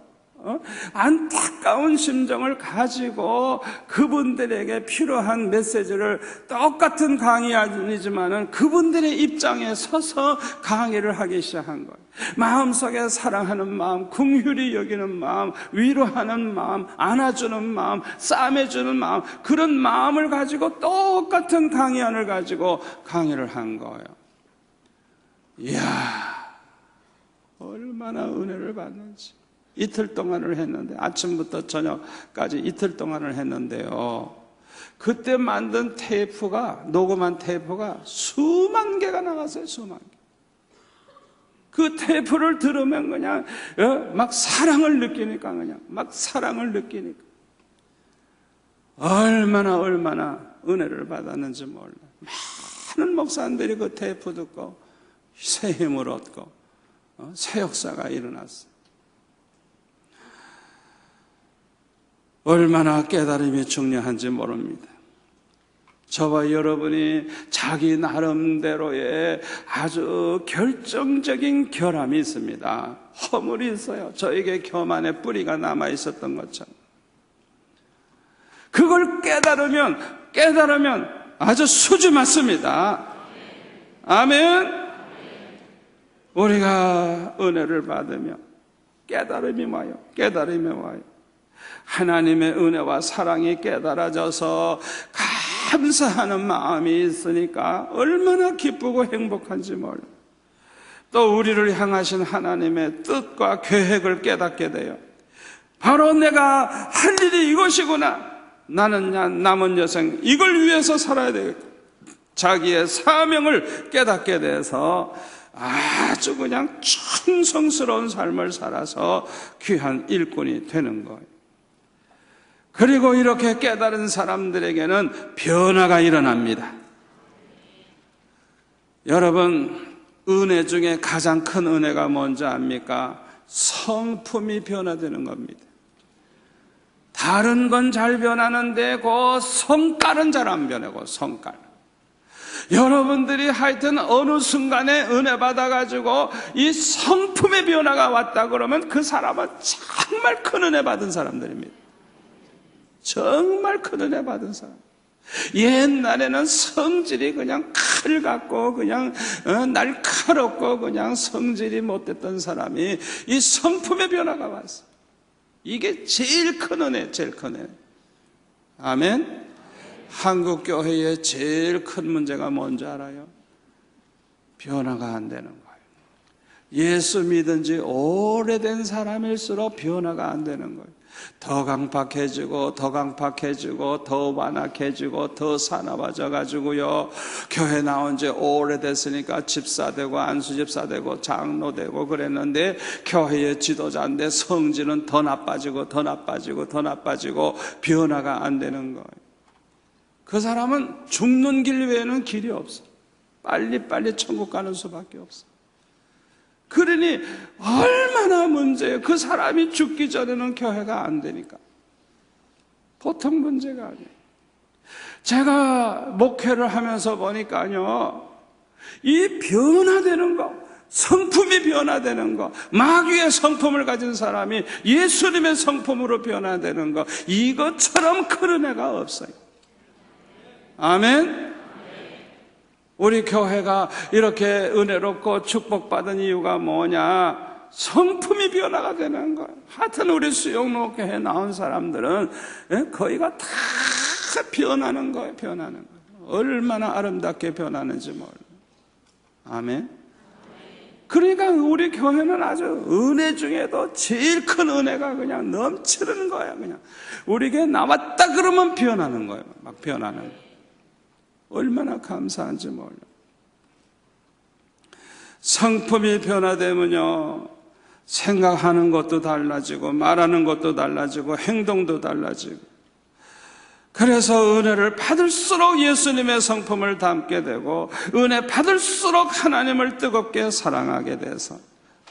안타까운 심정을 가지고 그분들에게 필요한 메시지를 똑같은 강의 아니지만은 그분들의 입장에 서서 강의를 하기 시작한 거예요. 마음속에 사랑하는 마음, 긍휼히 여기는 마음, 위로하는 마음, 안아주는 마음, 싸매주는 마음, 그런 마음을 가지고 똑같은 강의안을 가지고 강의를 한 거예요. 이야, 얼마나 은혜를 받는지. 이틀 동안을 했는데, 아침부터 저녁까지 이틀 동안을 했는데요, 그때 만든 테이프가, 녹음한 테이프가 수만 개가 나갔어요. 수만 개. 그 테이프를 들으면 그냥 막 사랑을 느끼니까, 그냥 막 사랑을 느끼니까 얼마나 은혜를 받았는지 몰라요. 많은 목사님들이 그 테이프 듣고 새 힘을 얻고 새 역사가 일어났어요. 얼마나 깨달음이 중요한지 모릅니다. 저와 여러분이 자기 나름대로의 아주 결정적인 결함이 있습니다. 허물이 있어요. 저에게 교만의 뿌리가 남아 있었던 것처럼. 그걸 깨달으면 아주 수주 맞습니다. 아멘. 우리가 은혜를 받으며 깨달음이 와요. 하나님의 은혜와 사랑이 깨달아져서 감사하는 마음이 있으니까 얼마나 기쁘고 행복한지 몰라요. 또 우리를 향하신 하나님의 뜻과 계획을 깨닫게 돼요. 바로 내가 할 일이 이것이구나. 나는 남은 여생 이걸 위해서 살아야 되겠다. 자기의 사명을 깨닫게 돼서 아주 그냥 충성스러운 삶을 살아서 귀한 일꾼이 되는 거예요. 그리고 이렇게 깨달은 사람들에게는 변화가 일어납니다. 여러분, 은혜 중에 가장 큰 은혜가 뭔지 압니까? 성품이 변화되는 겁니다. 다른 건 잘 변하는데 그 성깔은 잘 안 변하고, 성깔. 여러분들이 하여튼 어느 순간에 은혜 받아가지고 이 성품의 변화가 왔다 그러면 그 사람은 정말 큰 은혜 받은 사람들입니다. 정말 큰 은혜 받은 사람. 옛날에는 성질이 그냥 칼 같고 그냥 날카롭고 그냥 성질이 못됐던 사람이 이 성품의 변화가 왔어. 이게 제일 큰 은혜, 제일 큰 은혜. 아멘. 한국 교회의 제일 큰 문제가 뭔지 알아요? 변화가 안 되는 거예요. 예수 믿은 지 오래된 사람일수록 변화가 안 되는 거예요. 더 강팍해지고 더 완악해지고 더 사나워져 가지고요, 교회 나온 지 오래됐으니까 집사 되고 안수집사 되고 장로 되고 그랬는데 교회의 지도자인데 성질은 더 나빠지고 변화가 안 되는 거예요. 그 사람은 죽는 길 외에는 길이 없어. 빨리 천국 가는 수밖에 없어. 그러니 얼마나 문제예요. 그 사람이 죽기 전에는 교회가 안 되니까. 보통 문제가 아니에요. 제가 목회를 하면서 보니까요, 이 변화되는 거, 성품이 변화되는 거, 마귀의 성품을 가진 사람이 예수님의 성품으로 변화되는 거, 이것처럼 큰 은혜가 없어요. 아멘. 우리 교회가 이렇게 은혜롭고 축복받은 이유가 뭐냐? 성품이 변화가 되는 거예요. 하여튼 우리 수영로교회에 나온 사람들은 거의가 다 변하는 거예요. 얼마나 아름답게 변하는지 몰라요. 아멘. 그러니까 우리 교회는 아주 은혜 중에도 제일 큰 은혜가 그냥 넘치는 거예요. 그냥 우리 교회 나왔다 그러면 변하는 거예요. 막 변하는 거예요. 얼마나 감사한지 몰라요. 성품이 변화되면요, 생각하는 것도 달라지고 말하는 것도 달라지고 행동도 달라지고, 그래서 은혜를 받을수록 예수님의 성품을 담게 되고 은혜 받을수록 하나님을 뜨겁게 사랑하게 돼서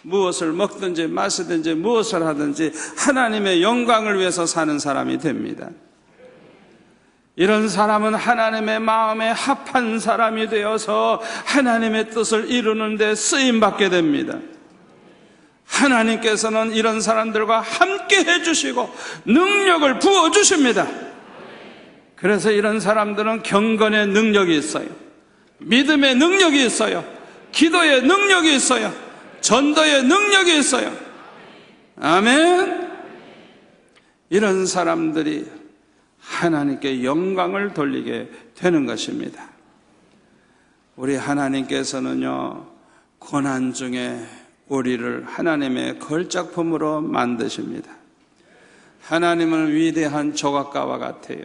무엇을 먹든지 마시든지 무엇을 하든지 하나님의 영광을 위해서 사는 사람이 됩니다. 이런 사람은 하나님의 마음에 합한 사람이 되어서 하나님의 뜻을 이루는 데 쓰임받게 됩니다. 하나님께서는 이런 사람들과 함께 해주시고 능력을 부어주십니다. 그래서 이런 사람들은 경건의 능력이 있어요. 믿음의 능력이 있어요. 기도의 능력이 있어요. 전도의 능력이 있어요. 아멘. 이런 사람들이 하나님께 영광을 돌리게 되는 것입니다. 우리 하나님께서는요, 고난 중에 우리를 하나님의 걸작품으로 만드십니다. 하나님은 위대한 조각가와 같아요.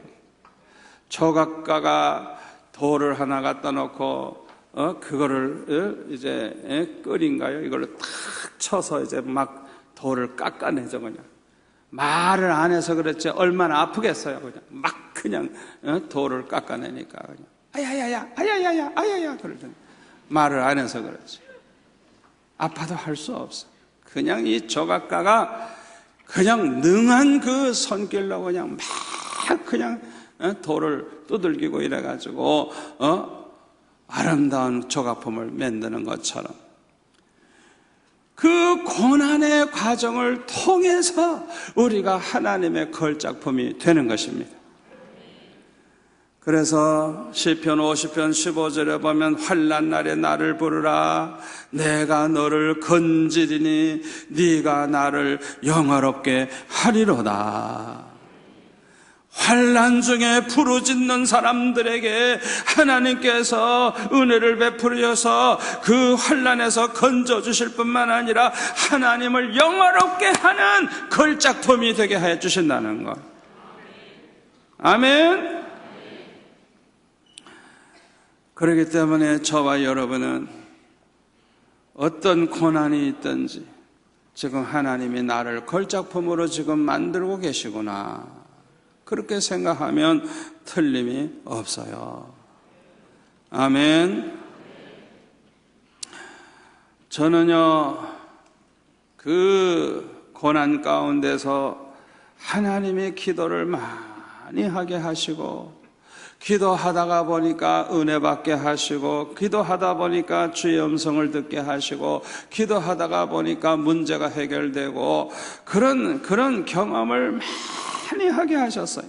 조각가가 돌을 하나 갖다 놓고 그거를 이제 끓인가요? 이걸로 탁 쳐서 이제 막 돌을 깎아내죠. 그냥 말을 안 해서 그렇지 얼마나 아프겠어요. 그냥 돌을 깎아내니까 그냥 아야야야 아야야야 아야야 그러더니 말을 안 해서 그렇지 아파도 할 수 없어. 그냥 이 조각가가 그냥 능한 그 손길로 그냥 막 그냥 돌을 두들기고 이래가지고 아름다운 조각품을 만드는 것처럼 그 고난의 과정을 통해서 우리가 하나님의 걸작품이 되는 것입니다. 그래서 시편 50편 15절에 보면 환난 날에 나를 부르라 내가 너를 건지리니 네가 나를 영화롭게 하리로다. 환난 중에 부르짖는 사람들에게 하나님께서 은혜를 베풀어서 그 환난에서 건져주실 뿐만 아니라 하나님을 영화롭게 하는 걸작품이 되게 해 주신다는 것. 아멘. 그렇기 때문에 저와 여러분은 어떤 고난이 있든지 지금 하나님이 나를 걸작품으로 지금 만들고 계시구나, 그렇게 생각하면 틀림이 없어요. 아멘. 저는요, 그 고난 가운데서 하나님의 기도를 많이 하게 하시고, 기도하다가 보니까 은혜 받게 하시고, 기도하다 보니까 주의 음성을 듣게 하시고, 기도하다가 보니까 문제가 해결되고, 그런 경험을 많이 하게 하셨어요.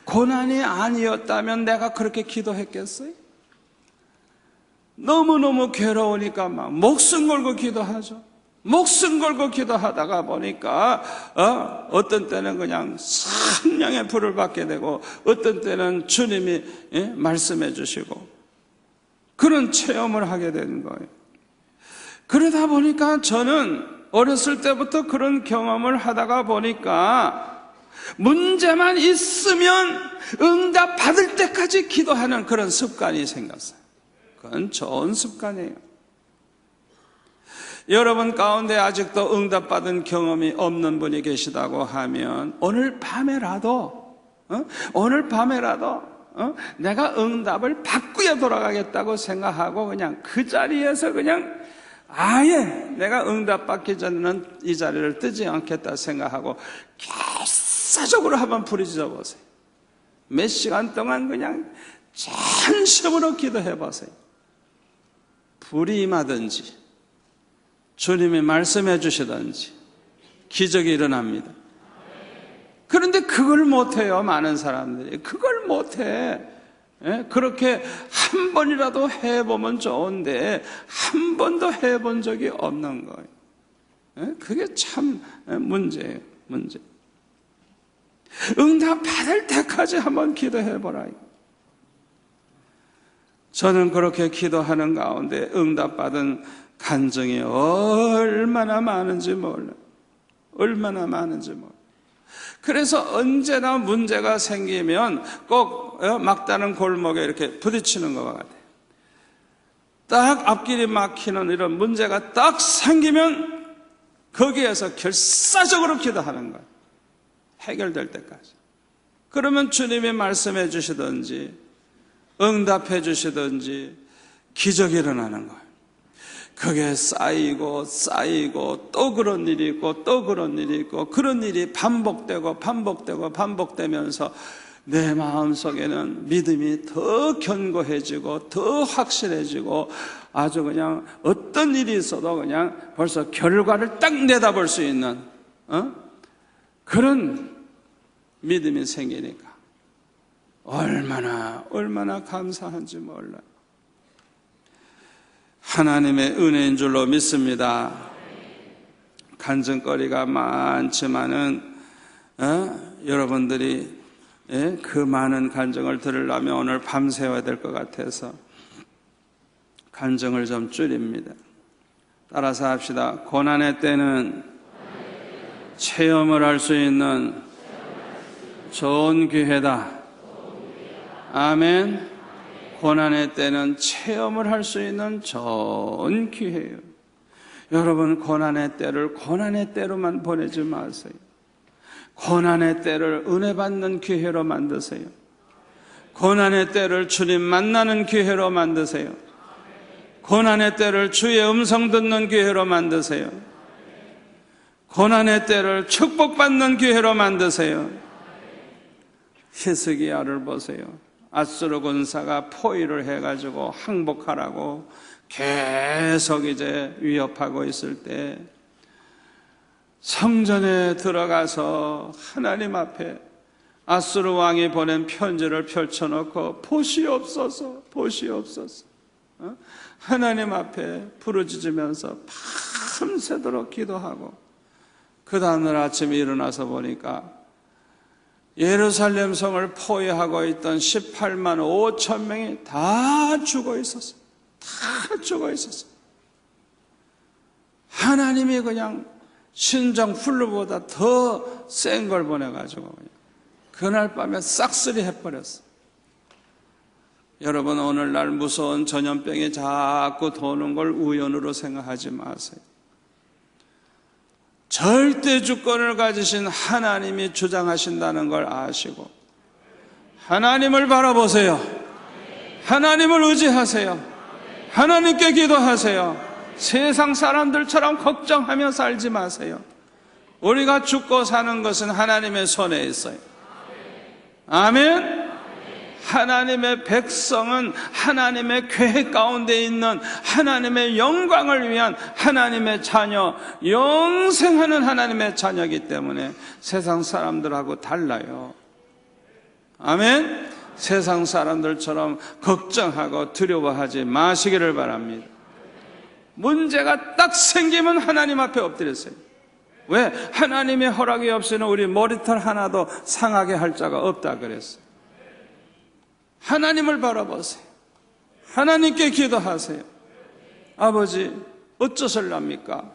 고난이 아니었다면 내가 그렇게 기도했겠어요? 너무너무 괴로우니까 막 목숨 걸고 기도하죠. 목숨 걸고 기도하다가 보니까 어떤 때는 그냥 성령의 불을 받게 되고 어떤 때는 주님이 말씀해 주시고 그런 체험을 하게 되는 거예요. 그러다 보니까 저는 어렸을 때부터 그런 경험을 하다가 보니까 문제만 있으면 응답 받을 때까지 기도하는 그런 습관이 생겼어요. 그건 좋은 습관이에요. 여러분 가운데 아직도 응답받은 경험이 없는 분이 계시다고 하면 오늘 밤에라도 내가 응답을 받고야 돌아가겠다고 생각하고 그냥 그 자리에서 그냥 아예 내가 응답받기 전에는 이 자리를 뜨지 않겠다 생각하고 결사적으로 한번 부르짖어 보세요. 몇 시간 동안 그냥 전심으로 기도해 보세요. 불이 임하든지 주님이 말씀해 주시든지 기적이 일어납니다. 그런데 그걸 못해요. 많은 사람들이 그걸 못해. 그렇게 한 번이라도 해보면 좋은데 한 번도 해본 적이 없는 거예요. 그게 참 문제예요. 문제. 응답 받을 때까지 한번 기도해보라. 저는 그렇게 기도하는 가운데 응답받은 간증이 얼마나 많은지 몰라요. 얼마나 많은지 몰라요. 그래서 언제나 문제가 생기면 꼭 막다른 골목에 이렇게 부딪히는 것과 같아요. 딱 앞길이 막히는 이런 문제가 딱 생기면 거기에서 결사적으로 기도하는 거예요. 해결될 때까지. 그러면 주님이 말씀해 주시든지 응답해 주시든지 기적이 일어나는 거예요. 그게 쌓이고 또 그런 일이 있고 또 그런 일이 있고 그런 일이 반복되고 반복되면서 내 마음속에는 믿음이 더 견고해지고 더 확실해지고 아주 그냥 어떤 일이 있어도 그냥 벌써 결과를 딱 내다볼 수 있는 그런 믿음이 생기니까 얼마나 감사한지 몰라요. 하나님의 은혜인 줄로 믿습니다. 간증거리가 많지만은 여러분들이 그 많은 간증을 들으려면 오늘 밤새워야 될 것 같아서 간증을 좀 줄입니다. 따라서 합시다. 고난의 때는 체험을 할 수 있는 좋은 기회다. 아멘. 고난의 때는 체험을 할 수 있는 좋은 기회예요. 여러분, 고난의 때를 고난의 때로만 보내지 마세요. 고난의 때를 은혜 받는 기회로 만드세요. 고난의 때를 주님 만나는 기회로 만드세요. 고난의 때를 주의 음성 듣는 기회로 만드세요. 고난의 때를 축복받는 기회로 만드세요. 히스기야를 보세요. 아수르 군사가 포위를 해가지고 항복하라고 계속 이제 위협하고 있을 때 성전에 들어가서 하나님 앞에 아수르 왕이 보낸 편지를 펼쳐놓고 보시옵소서 하나님 앞에 부르짖으면서 밤새도록 기도하고 그 다음날 아침에 일어나서 보니까 예루살렘 성을 포위하고 있던 18만 5천 명이 다 죽어 있었어요. 하나님이 그냥 신정 풀루보다 더 센 걸 보내가지고 그냥 그날 밤에 싹쓸이 해버렸어요. 여러분, 오늘날 무서운 전염병이 자꾸 도는 걸 우연으로 생각하지 마세요. 절대 주권을 가지신 하나님이 주장하신다는 걸 아시고 하나님을 바라보세요. 하나님을 의지하세요. 하나님께 기도하세요. 세상 사람들처럼 걱정하며 살지 마세요. 우리가 죽고 사는 것은 하나님의 손에 있어요. 아멘. 하나님의 백성은 하나님의 계획 가운데 있는 하나님의 영광을 위한 하나님의 자녀, 영생하는 하나님의 자녀이기 때문에 세상 사람들하고 달라요. 아멘. 세상 사람들처럼 걱정하고 두려워하지 마시기를 바랍니다. 문제가 딱 생기면 하나님 앞에 엎드렸어요. 왜? 하나님의 허락이 없이는 우리 머리털 하나도 상하게 할 자가 없다 그랬어요. 하나님을 바라보세요. 하나님께 기도하세요. 아버지, 어쩌실랍니까?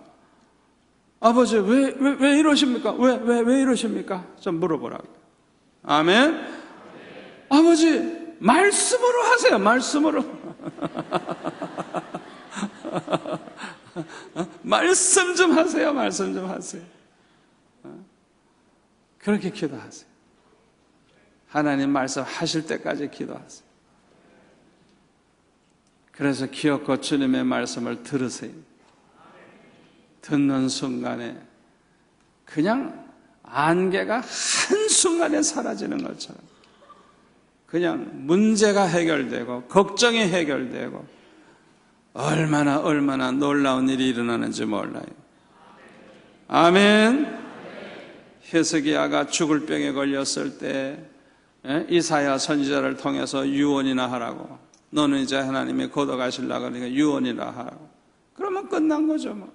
아버지, 왜 이러십니까? 왜 이러십니까? 좀 물어보라고. 아멘. 아버지, 말씀으로 하세요. 말씀으로. 말씀 좀 하세요. 말씀 좀 하세요. 그렇게 기도하세요. 하나님 말씀하실 때까지 기도하세요. 그래서 기어코 주님의 말씀을 들으세요. 듣는 순간에 그냥 안개가 한순간에 사라지는 것처럼 그냥 문제가 해결되고 걱정이 해결되고 얼마나 놀라운 일이 일어나는지 몰라요. 아멘. 히스기야가 죽을 병에 걸렸을 때 이사야 선지자를 통해서 유언이나 하라고. 너는 이제 하나님이 걷어가시려고 그러니까 유언이나 하라고. 그러면 끝난 거죠 뭐.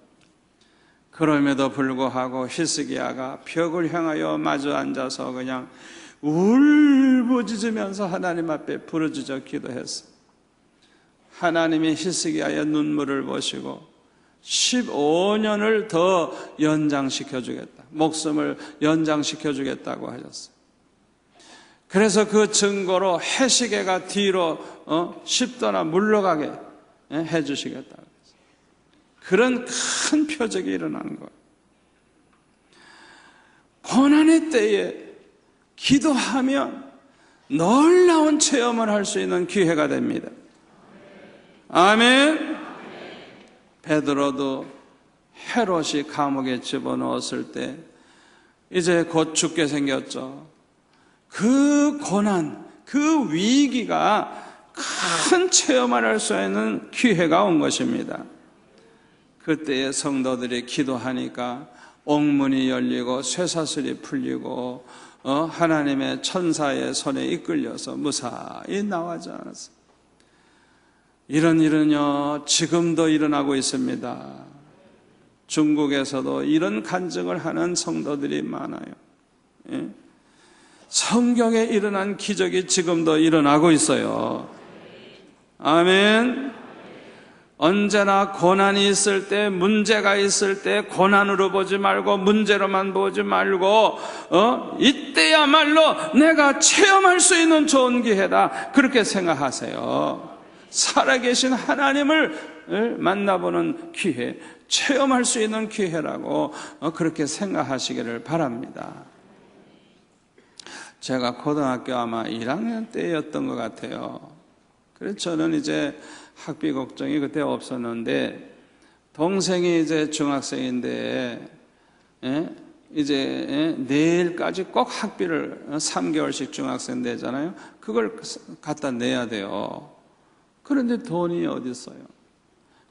그럼에도 불구하고 히스기야가 벽을 향하여 마주 앉아서 그냥 울부짖으면서 하나님 앞에 부르짖어 기도했어요. 하나님이 히스기야의 눈물을 보시고 15년을 더 연장시켜 주겠다. 목숨을 연장시켜 주겠다고 하셨어요. 그래서 그 증거로 해시계가 뒤로 10도나 물러가게 해 주시겠다. 그런 큰 표적이 일어난 거예요. 고난의 때에 기도하면 놀라운 체험을 할 수 있는 기회가 됩니다. 아멘. 베드로도 헤롯이 감옥에 집어넣었을 때 이제 곧 죽게 생겼죠. 그 고난, 그 위기가 큰 체험을 할 수 있는 기회가 온 것입니다. 그때에 성도들이 기도하니까 옥문이 열리고 쇠사슬이 풀리고 하나님의 천사의 손에 이끌려서 무사히 나오지 않았어요. 이런 일은요 지금도 일어나고 있습니다. 중국에서도 이런 간증을 하는 성도들이 많아요. 예? 성경에 일어난 기적이 지금도 일어나고 있어요. 아멘. 언제나 고난이 있을 때, 문제가 있을 때 고난으로 보지 말고 문제로만 보지 말고 이때야말로 내가 체험할 수 있는 좋은 기회다, 그렇게 생각하세요. 살아계신 하나님을 만나보는 기회, 체험할 수 있는 기회라고 그렇게 생각하시기를 바랍니다. 제가 고등학교 아마 1학년 때였던 것 같아요. 그래서 저는 이제 학비 걱정이 그때 없었는데, 동생이 이제 중학생인데 이제 내일까지 꼭 학비를 3개월씩 중학생 내잖아요. 그걸 갖다 내야 돼요. 그런데 돈이 어디 있어요?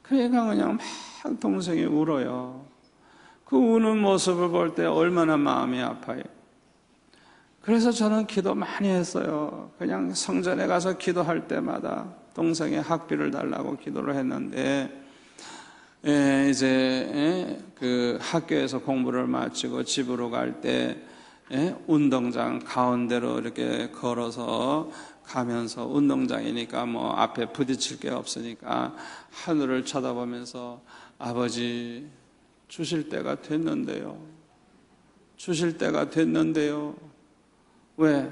그러니까 그냥 막 동생이 울어요. 그 우는 모습을 볼 때 얼마나 마음이 아파요. 그래서 저는 기도 많이 했어요. 그냥 성전에 가서 기도할 때마다 동생의 학비를 달라고 기도를 했는데, 이제 그 학교에서 공부를 마치고 집으로 갈 때 운동장 가운데로 이렇게 걸어서 가면서, 운동장이니까 뭐 앞에 부딪힐 게 없으니까 하늘을 쳐다보면서 아버지 주실 때가 됐는데요. 주실 때가 됐는데요. 왜?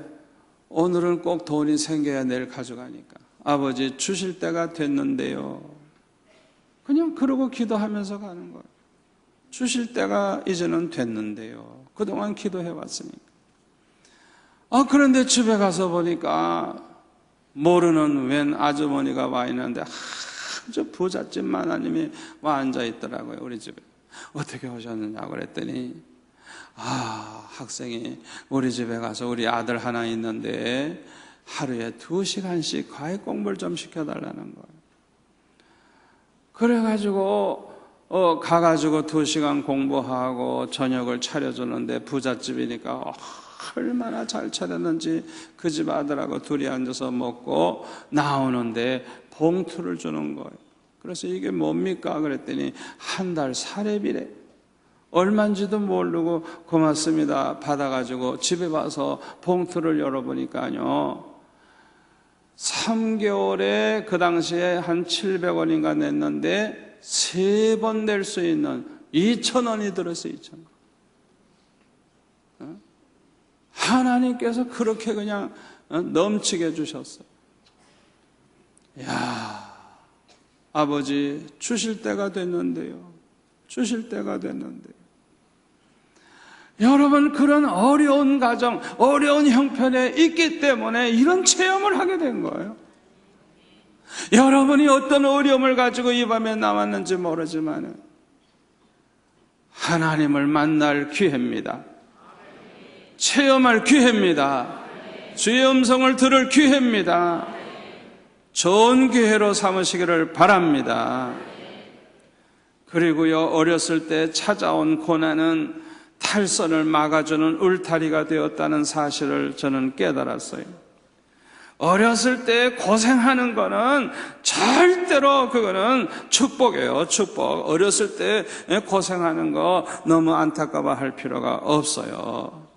오늘은 꼭 돈이 생겨야 내일 가져가니까. 아버지 주실 때가 됐는데요. 그냥 그러고 기도하면서 가는 거예요. 주실 때가 이제는 됐는데요. 그동안 기도해 왔으니까. 그런데 집에 가서 보니까 모르는 웬 아주머니가 와 있는데 아주 부잣집 마나님이 와 앉아 있더라고요. 우리 집에. 어떻게 오셨느냐고 그랬더니, 학생이 우리 집에 가서 우리 아들 하나 있는데 하루에 2시간씩 과외 공부를 좀 시켜달라는 거예요. 그래가지고 가가지고 2시간 공부하고 저녁을 차려주는데, 부잣집이니까 얼마나 잘 차렸는지 그 집 아들하고 둘이 앉아서 먹고 나오는데 봉투를 주는 거예요. 그래서 이게 뭡니까? 그랬더니 한 달 사례비래. 얼마인지도 모르고 고맙습니다 받아가지고 집에 와서 봉투를 열어보니까요, 3개월에 그 당시에 한 700원인가 냈는데 3번 낼 수 있는 2,000원이 들었어요. 2,000원. 하나님께서 그렇게 그냥 넘치게 주셨어요. 야, 아버지 주실 때가 됐는데요. 주실 때가 됐는데요. 여러분, 그런 어려운 가정, 어려운 형편에 있기 때문에 이런 체험을 하게 된 거예요. 여러분이 어떤 어려움을 가지고 이 밤에 나왔는지 모르지만 하나님을 만날 기회입니다. 체험할 기회입니다. 주의 음성을 들을 기회입니다. 좋은 기회로 삼으시기를 바랍니다. 그리고요, 어렸을 때 찾아온 고난은 탈선을 막아주는 울타리가 되었다는 사실을 저는 깨달았어요. 어렸을 때 고생하는 거는 절대로 그거는 축복이에요. 축복. 어렸을 때 고생하는 거 너무 안타까워할 필요가 없어요.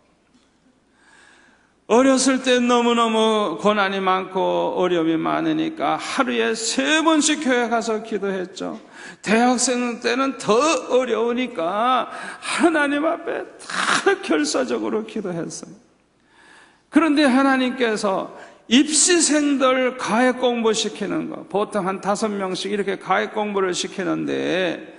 어렸을 때 너무너무 고난이 많고 어려움이 많으니까 하루에 3번씩 교회 가서 기도했죠. 대학생 때는 더 어려우니까 하나님 앞에 다 결사적으로 기도했어요. 그런데 하나님께서 입시생들 가액 공부 시키는 거, 보통 한 5명씩 이렇게 가액 공부를 시키는데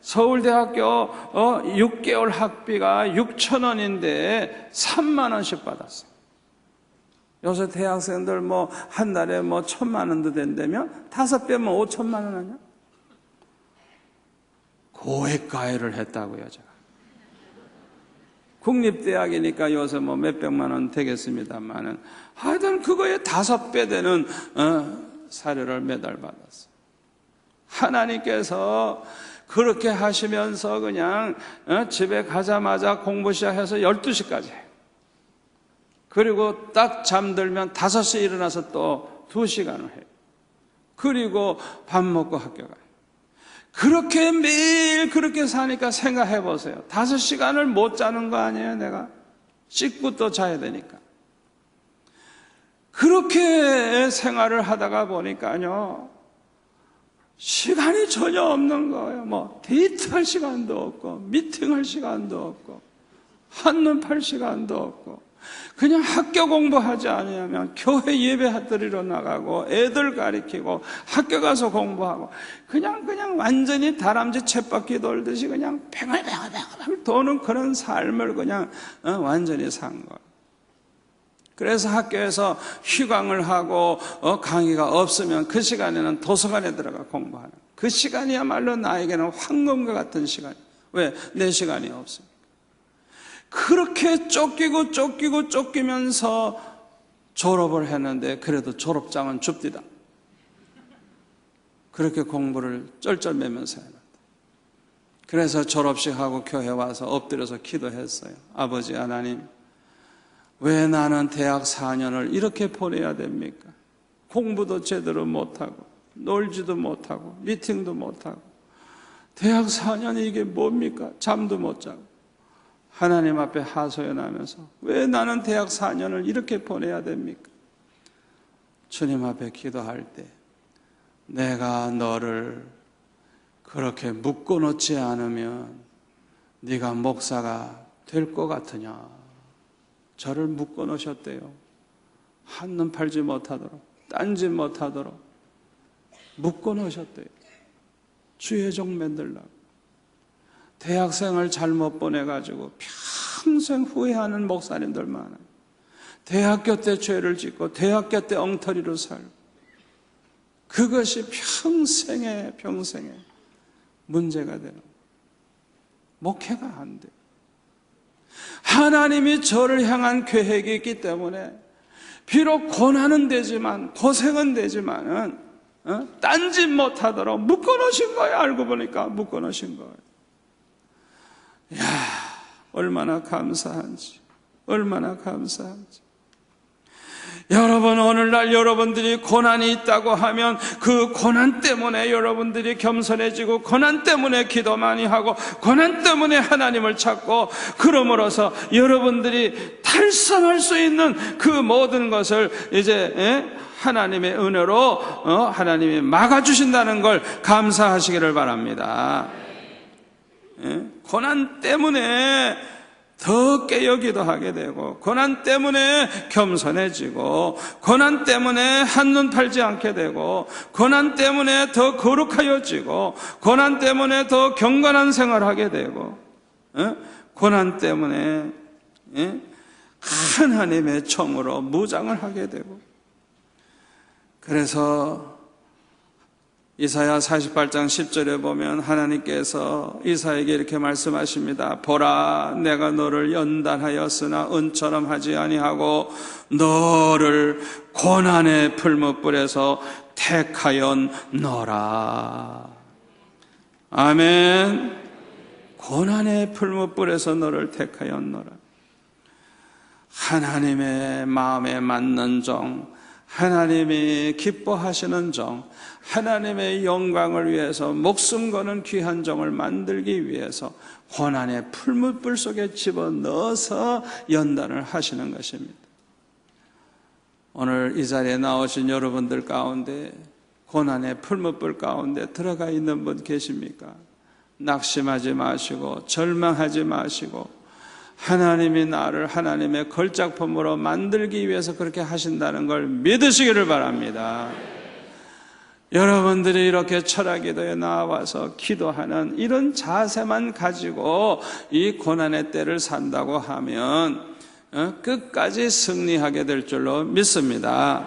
서울대학교 6개월 학비가 6,000원인데 3만 원씩 받았어요. 요새 대학생들 뭐 한 달에 뭐 1,000만 원도 된다면 5배면 5천만 원 아니야? 고액가해를 했다고요, 제가. 국립대학이니까 요새 뭐 몇백만 원 되겠습니다만은 하여튼 그거에 5배 되는 사료를 매달 받았어요. 하나님께서 그렇게 하시면서 그냥 집에 가자마자 공부 시작해서 12시까지 해요. 그리고 딱 잠들면 5시에 일어나서 또 2시간을 해요. 그리고 밥 먹고 학교 가요. 그렇게 매일 그렇게 사니까 생각해 보세요. 5시간을 못 자는 거 아니에요, 내가? 씻고 또 자야 되니까. 그렇게 생활을 하다가 보니까요, 시간이 전혀 없는 거예요. 뭐 데이트할 시간도 없고 미팅할 시간도 없고 한눈 팔 시간도 없고 그냥 학교 공부하지 않으면 교회 예배 드리러 나가고 애들 가리키고 학교 가서 공부하고 그냥 완전히 다람쥐 쳇바퀴 돌듯이 그냥 뱅글뱅글 도는 그런 삶을 그냥 완전히 산 거예요. 그래서 학교에서 휴강을 하고 강의가 없으면 그 시간에는 도서관에 들어가 공부하는 그 시간이야말로 나에게는 황금과 같은 시간. 왜? 내 시간이 없습니다. 그렇게 쫓기면서 졸업을 했는데 그래도 졸업장은 줍디다. 그렇게 공부를 쩔쩔매면서 해놨다. 그래서 졸업식하고 교회 와서 엎드려서 기도했어요. 아버지 하나님, 왜 나는 대학 4년을 이렇게 보내야 됩니까? 공부도 제대로 못하고 놀지도 못하고 미팅도 못하고 대학 4년이 이게 뭡니까? 잠도 못 자고 하나님 앞에 하소연하면서 왜 나는 대학 4년을 이렇게 보내야 됩니까? 주님 앞에 기도할 때 내가 너를 그렇게 묶어놓지 않으면 네가 목사가 될 것 같으냐? 저를 묶어놓으셨대요. 한눈 팔지 못하도록, 딴짓 못하도록 묶어놓으셨대요. 주의 종 만들라고. 대학생을 잘못 보내가지고 평생 후회하는 목사님들 많아요. 대학교 때 죄를 짓고 대학교 때 엉터리로 살고 그것이 평생에 문제가 되는 거예요. 목회가 안 돼요. 하나님이 저를 향한 계획이 있기 때문에 비록 고난은 되지만 고생은 되지만은 딴짓 못하도록 묶어놓으신 거예요. 알고 보니까 묶어놓으신 거예요. 이야, 얼마나 감사한지, 얼마나 감사한지. 여러분, 오늘날 여러분들이 고난이 있다고 하면 그 고난 때문에 여러분들이 겸손해지고 고난 때문에 기도 많이 하고 고난 때문에 하나님을 찾고 그러므로서 여러분들이 달성할 수 있는 그 모든 것을 이제 하나님의 은혜로 하나님이 막아주신다는 걸 감사하시기를 바랍니다. 고난 때문에 더 깨어기도 하게 되고 고난 때문에 겸손해지고 고난 때문에 한눈 팔지 않게 되고 고난 때문에 더 거룩하여지고 고난 때문에 더 경건한 생활하게 되고 고난 때문에 하나님의 총으로 무장을 하게 되고 그래서 이사야 48장 10절에 보면 하나님께서 이사야에게 이렇게 말씀하십니다. 보라, 내가 너를 연단하였으나 은처럼 하지 아니하고 너를 고난의 풀무불에서 택하였노라. 아멘. 고난의 풀무불에서 너를 택하였노라. 하나님의 마음에 맞는 종, 하나님이 기뻐하시는 종, 하나님의 영광을 위해서 목숨 거는 귀한 종을 만들기 위해서 고난의 풀무불 속에 집어넣어서 연단을 하시는 것입니다. 오늘 이 자리에 나오신 여러분들 가운데 고난의 풀무불 가운데 들어가 있는 분 계십니까? 낙심하지 마시고 절망하지 마시고 하나님이 나를 하나님의 걸작품으로 만들기 위해서 그렇게 하신다는 걸 믿으시기를 바랍니다. 여러분들이 이렇게 철학기도에 나와서 기도하는 이런 자세만 가지고 이 고난의 때를 산다고 하면 끝까지 승리하게 될 줄로 믿습니다.